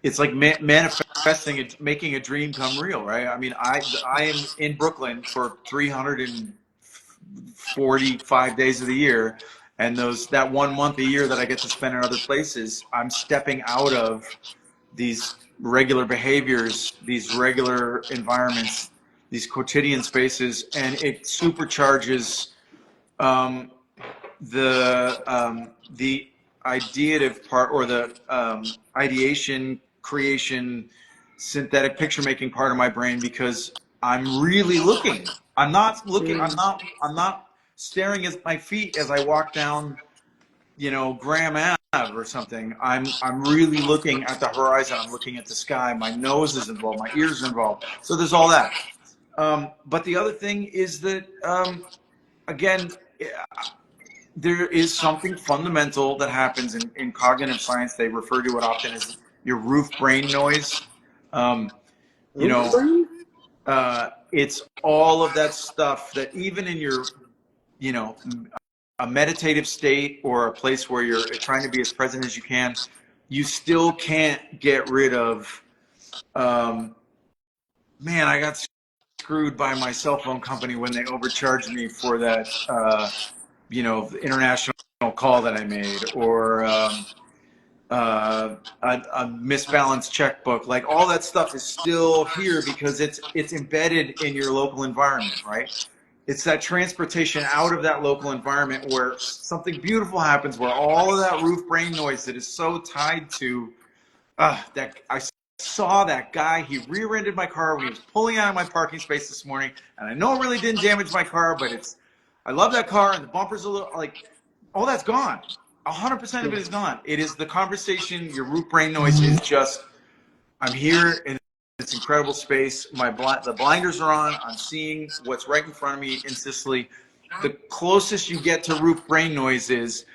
It's like manifesting it, making a dream come real, right? I mean, I am in Brooklyn for 345 days of the year, and that 1 month a year that I get to spend in other places, I'm stepping out of these regular behaviors, these regular environments, these quotidian spaces, and it supercharges um, the ideative part, or the ideation, creation, synthetic picture making part of my brain, because I'm really looking. I'm not looking. Mm, I'm not staring at my feet as I walk down, Graham Ave or something. I'm really looking at the horizon. I'm looking at the sky. My nose is involved. My ears are involved. So there's all that. But the other thing is that again, there is something fundamental that happens in cognitive science. They refer to it often as your roof brain noise. Um, you roof know, burn? it's all of that stuff that even in your, you know, a meditative state or a place where you're trying to be as present as you can, you still can't get rid of. Um, Man, I got screwed by my cell phone company when they overcharged me for that, international call that I made, or a misbalanced checkbook. Like all that stuff is still here because it's embedded in your local environment, right? It's that transportation out of that local environment where something beautiful happens, where all of that roof brain noise that is so tied to that I saw that guy. He rear-ended my car when he was pulling out of my parking space this morning, and I know it really didn't damage my car, but I love that car, and the bumper's a little like, all that's gone. 100% of Yeah. it is gone. It is the conversation. Your roof brain noise is just, I'm here in this incredible space. The blinders are on. I'm seeing what's right in front of me in Sicily. The closest you get to roof brain noise is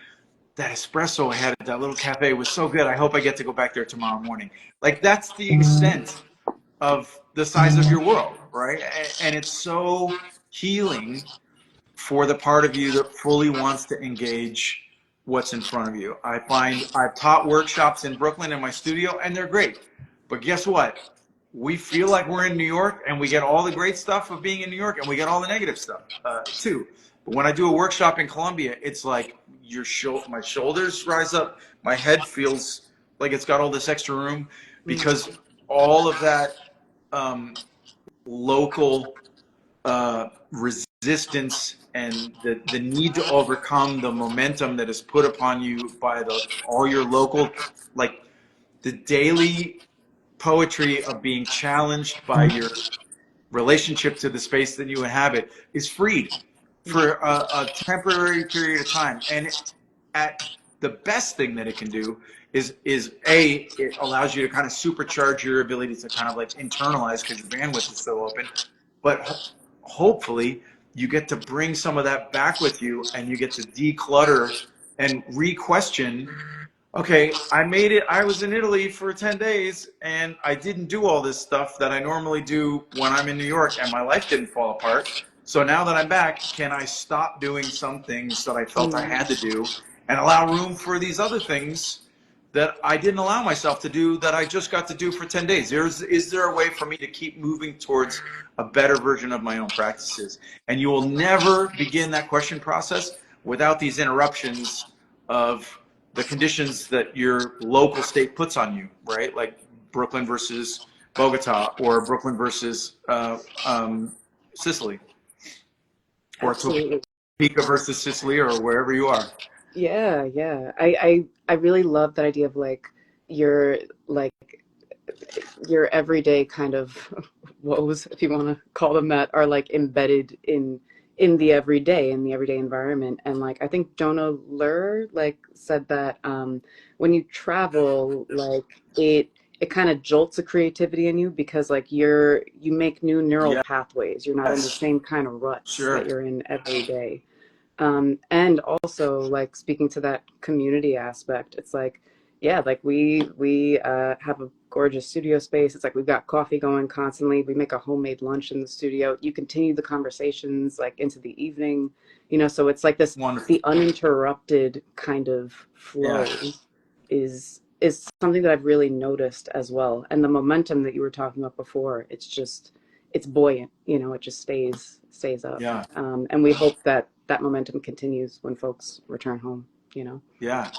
that espresso I had at that little cafe was so good. I hope I get to go back there tomorrow morning. Like, that's the extent of the size of your world, right? And it's so healing for the part of you that fully wants to engage what's in front of you. I find I've taught workshops in Brooklyn in my studio, and they're great. But guess what? We feel like we're in New York, and we get all the great stuff of being in New York, and we get all the negative stuff too. But when I do a workshop in Colombia, it's like my shoulders rise up, my head feels like it's got all this extra room, because all of that local resistance and the need to overcome the momentum that is put upon you by all your local, like the daily poetry of being challenged by your relationship to the space that you inhabit is freed for a temporary period of time. And at the best thing that it can do is it allows you to kind of supercharge your ability to kind of like internalize, because your bandwidth is so open. But hopefully you get to bring some of that back with you, and you get to declutter and re-question, okay, I made it. I was in Italy for 10 days, and I didn't do all this stuff that I normally do when I'm in New York, and my life didn't fall apart. So now that I'm back, can I stop doing some things that I felt I had to do and allow room for these other things that I didn't allow myself to do, that I just got to do for 10 days? Is there a way for me to keep moving towards a better version of my own practices? And you will never begin that question process without these interruptions of the conditions that your local state puts on you, right? Like Brooklyn versus Bogota, or Brooklyn versus Sicily, or Absolutely. Topeka versus Sicily, or wherever you are. Yeah, yeah. I really love that idea of your like your everyday kind of woes, if you want to call them that, are like embedded in the everyday environment. And like I think Jonah Lur like said that when you travel, like it kind of jolts a creativity in you, because like you make new neural pathways. You're not in the Yes, same kind of ruts that sure. you're in every day. And also, like speaking to that community aspect, it's like, yeah, like we have a gorgeous studio space. It's like we've got coffee going constantly. We make a homemade lunch in the studio. You continue the conversations like into the evening, So it's like this, Wonderful. the uninterrupted kind of Yeah, flow is something that I've really noticed as well. And the momentum that you were talking about before, it's buoyant. It just stays up. yeah, And we hope that that momentum continues. When folks return home. yeah. Yeah.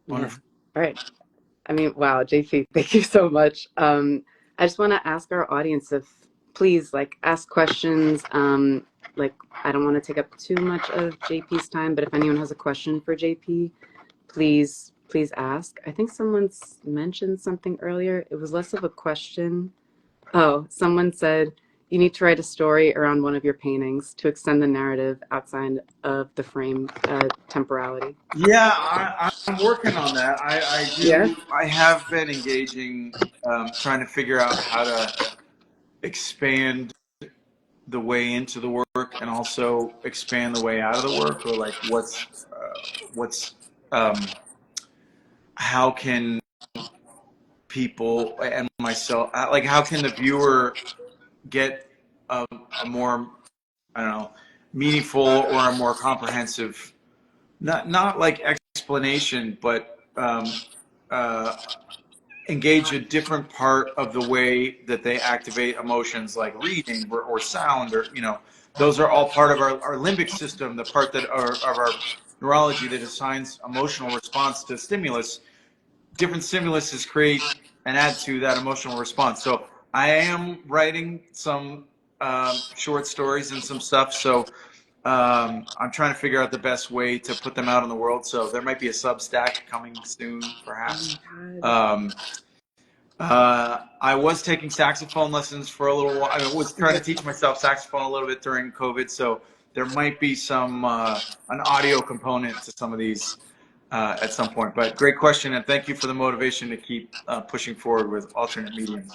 Wonderful. All right. I mean, wow, JP, thank you so much. I just want to ask our audience if please like ask questions. Like I don't want to take up too much of JP's time, but if anyone has a question for JP, please ask. I think someone's mentioned something earlier. It was less of a question. Oh, someone said you need to write a story around one of your paintings to extend the narrative outside of the frame temporality. Yeah, I'm working on that. Yeah. I have been engaging, trying to figure out how to expand the way into the work, and also expand the way out of the work, or like what's, how can people and myself, like how can the viewer get a more, I don't know, meaningful or a more comprehensive, not like explanation, but engage a different part of the way that they activate emotions, like reading or sound, or those are all part of our limbic system, the part that of our neurology that assigns emotional response to stimulus. Different stimuluses create and add to that emotional response. So I am writing some short stories and some stuff. So I'm trying to figure out the best way to put them out in the world. So there might be a Substack coming soon, Oh perhaps. my God. Um, I was taking saxophone lessons for a little while. I was trying to teach myself saxophone a little bit during COVID. So there might be some an audio component to some of these at some point. But great question, and thank you for the motivation to keep pushing forward with alternate mediums.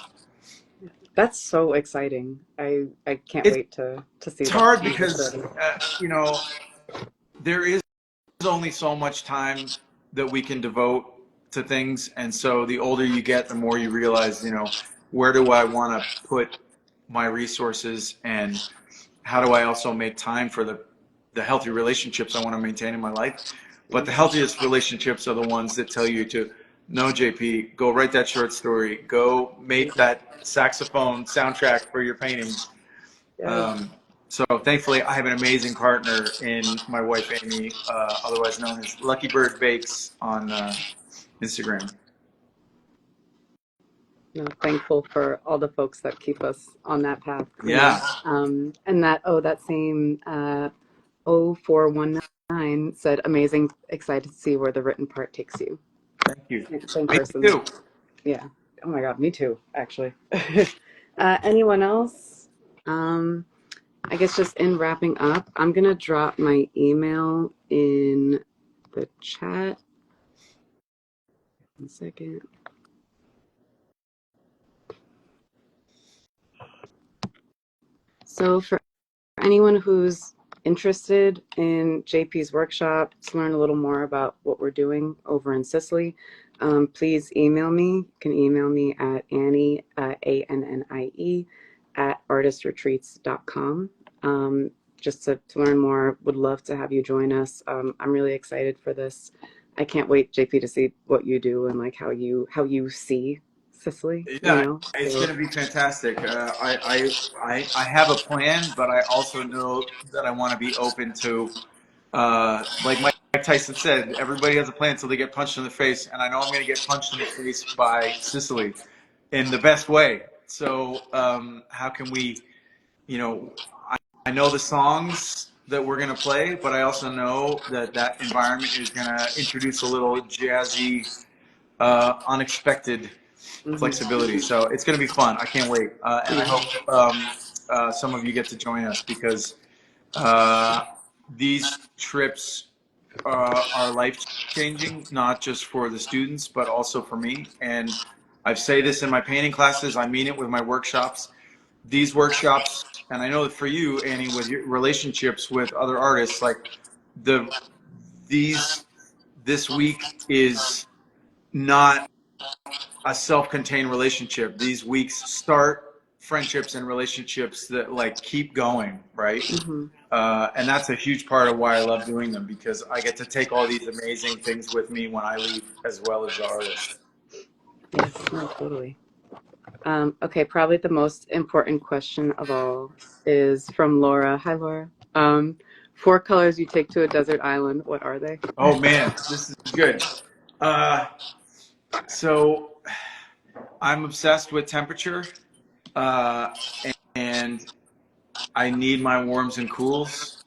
That's so exciting. I can't It's wait to see that hard exist because ready. you know, there is only so much time that we can devote to things, and so the older you get, the more you realize, you know, where do I want to put my resources, and how do I also make time for the healthy relationships I want to maintain in my life. But the healthiest relationships are the ones that tell you to, no, JP, go write that short story, go make that saxophone soundtrack for your paintings. Yes. um, so thankfully, I have an amazing partner in my wife, Amy, otherwise known as Lucky Bird Bakes on Instagram. You know, thankful for all the folks that keep us on that path, you know. Yeah, And that same 0419 said, amazing, excited to see where the written part takes you. thank you. Same Me person. too. Yeah. Oh my God, me too, actually. Anyone else? I guess just in wrapping up, I'm going to drop my email in the chat. 1 second. So for anyone who's interested in JP's workshop to learn a little more about what we're doing over in Sicily, please email me. You can email me at Annie, ANNIE, at artistretreats.com. Just to learn more, would love to have you join us. I'm really excited for this. I can't wait, JP, to see what you do and like how you see Sicily, you Yeah, know? it's So, going to be fantastic. I have a plan, but I also know that I want to be open to, like Mike Tyson said, everybody has a plan until they get punched in the face, and I know I'm going to get punched in the face by Sicily in the best way. So how can we, you know, I know the songs that we're going to play, but I also know that that environment is going to introduce a little jazzy, unexpected mhm. flexibility. So it's going to be fun. I can't wait. And I Yeah. hope some of you get to join us, because these trips are life changing, not just for the students, but also for me. And I say this in my painting classes, I mean it with my workshops. These workshops, and I know that for you, Annie, with your relationships with other artists, like the these this week is not a self-contained relationship. These weeks start friendships and relationships that like keep going, right? Mm-hmm. And that's a huge part of why I love doing them, because I get to take all these amazing things with me when I leave, as well as the artist. Yes, no, totally. Okay, probably the most important question of all is from Laura. Hi, Laura. 4 colors you take to a desert island. What are they? Oh man, this is good. Uh, so I'm obsessed with temperature, uh, and I need my warms and cools.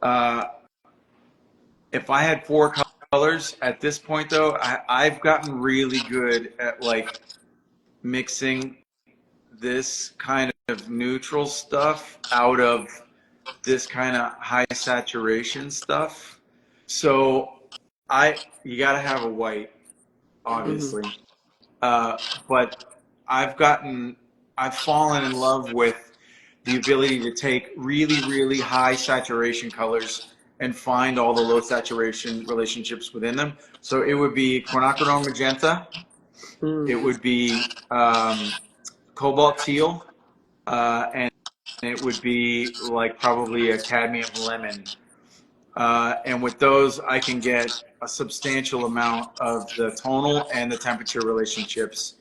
Uh, if I had 4 colors at this point, though, I've gotten really good at like mixing this kind of neutral stuff out of this kind of high saturation stuff. So you got to have a white, Mm-hmm. obviously. Uh, but I've gotten, I've fallen in love with the ability to take really, really high saturation colors and find all the low saturation relationships within them. So it would be quinacridone magenta, it Mm. would be cobalt teal, and it would be like probably a cadmium lemon. And with those, I can get a substantial amount of the tonal and the temperature relationships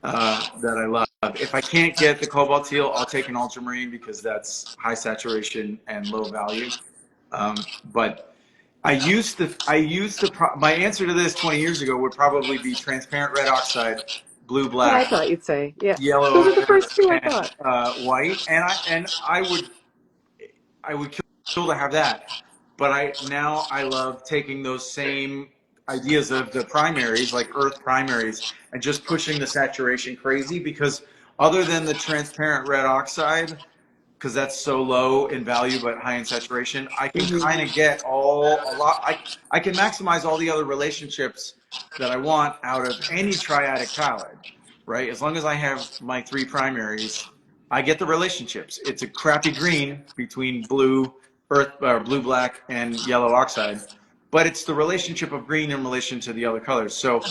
that I love. If I can't get the cobalt teal, I'll take an ultramarine, because that's high saturation and low value. But my answer to this 20 years ago would probably be transparent red oxide, blue, Yeah, I black, thought you'd say. Yeah, those yellow, are the ochre, first two I and thought. white. And I would kill to have that. But I love taking those same ideas of the primaries, like earth primaries, and just pushing the saturation crazy, because other than the transparent red oxide, because that's so low in value but high in saturation, I can kind of get I can maximize all the other relationships that I want out of any triadic palette, right? As long as I have my three primaries, I get the relationships. It's a crappy green between blue, blue, black, and yellow oxide, but it's the relationship of green in relation to the other colors. So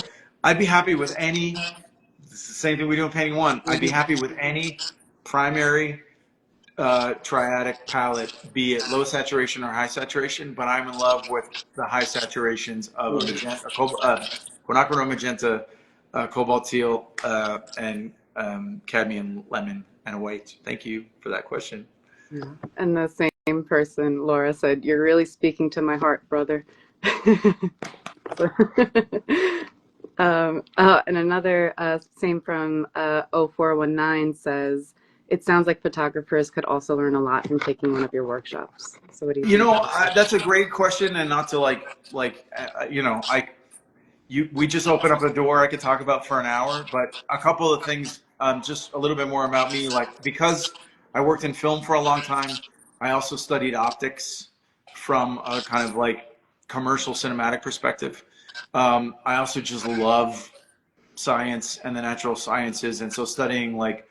I'd be happy with any, it's the same thing we do in painting one. I'd be happy with any primary triadic palette, be it low saturation or high saturation, but I'm in love with the high saturations of a magenta, quinacridone magenta, cobalt teal, and cadmium lemon and a white. Thank you for that question. Yeah. And the same person, Laura, said, "You're really speaking to my heart, brother." So, and another, same from 0419 says, "It sounds like photographers could also learn a lot from taking one of your workshops." So what do you You think know, about that? that's a great question, and not to we just opened up a door I could talk about for an hour, but a couple of things, just a little bit more about me. Like, because I worked in film for a long time, I also studied optics from a kind of like commercial cinematic perspective. I also just love science and the natural sciences, and so studying like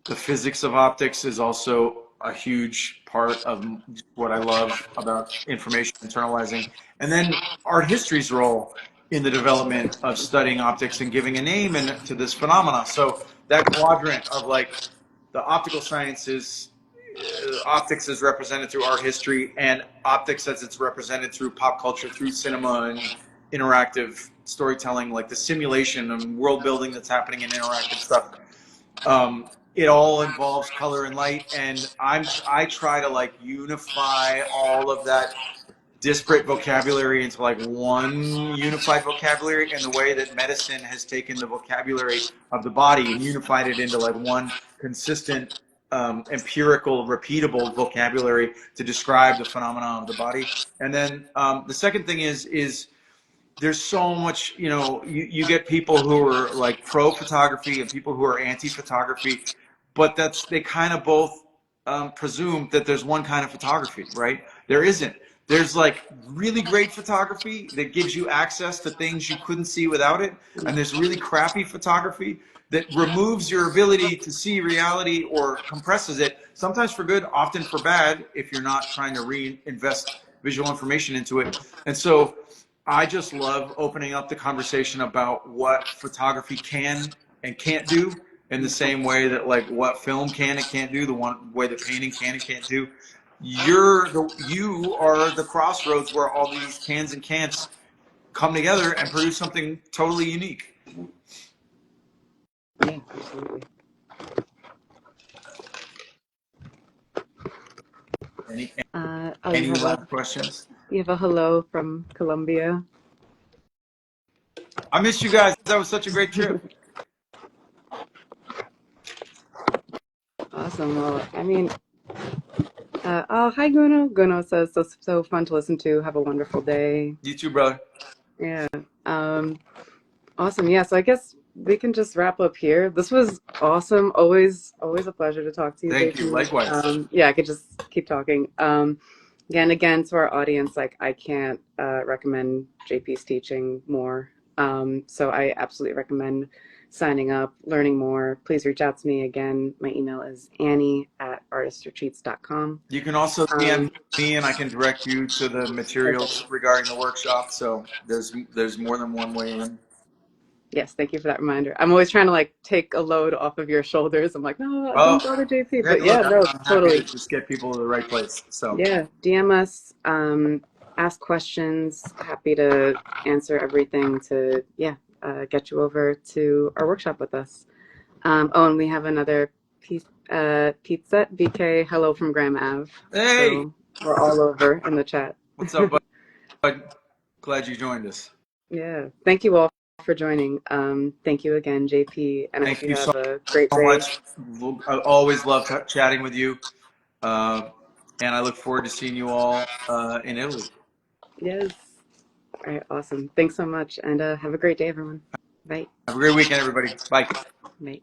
the physics of optics is also a huge part of what I love about information internalizing. And then art history's role in the development of studying optics and giving a name to this phenomena. So that quadrant of like the optical sciences, optics is represented through art history, and optics as it's represented through pop culture, through cinema and interactive storytelling, like the simulation and world building that's happening in interactive stuff. It all involves color and light, and I try to like unify all of that disparate vocabulary into like one unified vocabulary, in the way that medicine has taken the vocabulary of the body and unified it into like one consistent, empirical, repeatable vocabulary to describe the phenomenon of the body. And then the second thing is there's so much, you get people who are like pro photography and people who are anti photography, but they kind of both presume that there's one kind of photography, right? There isn't. There's like really great photography that gives you access to things you couldn't see without it, and there's really crappy photography that removes your ability to see reality or compresses it, sometimes for good, often for bad, if you're not trying to reinvest visual information into it. And so I just love opening up the conversation about what photography can and can't do, in the same way that like what film can and can't do, the one way that painting can and can't do. You are the crossroads where all these cans and can'ts come together and produce something totally unique. Yeah, absolutely. Any You have last questions? a hello from Colombia. I missed you guys. That was such a great trip. Awesome. Well, I mean, hi Guno. Guno says, so fun to listen to. Have a wonderful day. You too, brother. Yeah. Awesome. Yeah. So I guess we can just wrap up here. This was awesome. Always a pleasure to talk to you, Thank you. JP. Likewise. Yeah, I could just keep talking. Again, to our audience, like I can't recommend JP's teaching more. So I absolutely recommend signing up, learning more. Please reach out to me. Again, my email is annie@artistretreats.com. You can also DM me, and I can direct you to the materials regarding the workshop. So there's more than one way in. Yes, thank you for that reminder. I'm always trying to like take a load off of your shoulders. I'm like, no, Oh, don't bother JP. hey, But yeah, look, no, I'm happy totally. to just get people to the right place. So Yeah, DM us, ask questions. Happy to answer everything to, get you over to our workshop with us. And we have another pizza, BK, hello from Graham Ave. hey, So we're all over in the chat. what's up, bud? Glad you joined us. Yeah, thank you all for joining. Thank you again, JP, and I hope Thank you you have so a great day. much. I always love chatting with you, and I look forward to seeing you all in Italy. Yes. All right, awesome. Thanks so much, and have a great day, everyone. Bye. Have a great weekend, everybody. Bye. Bye.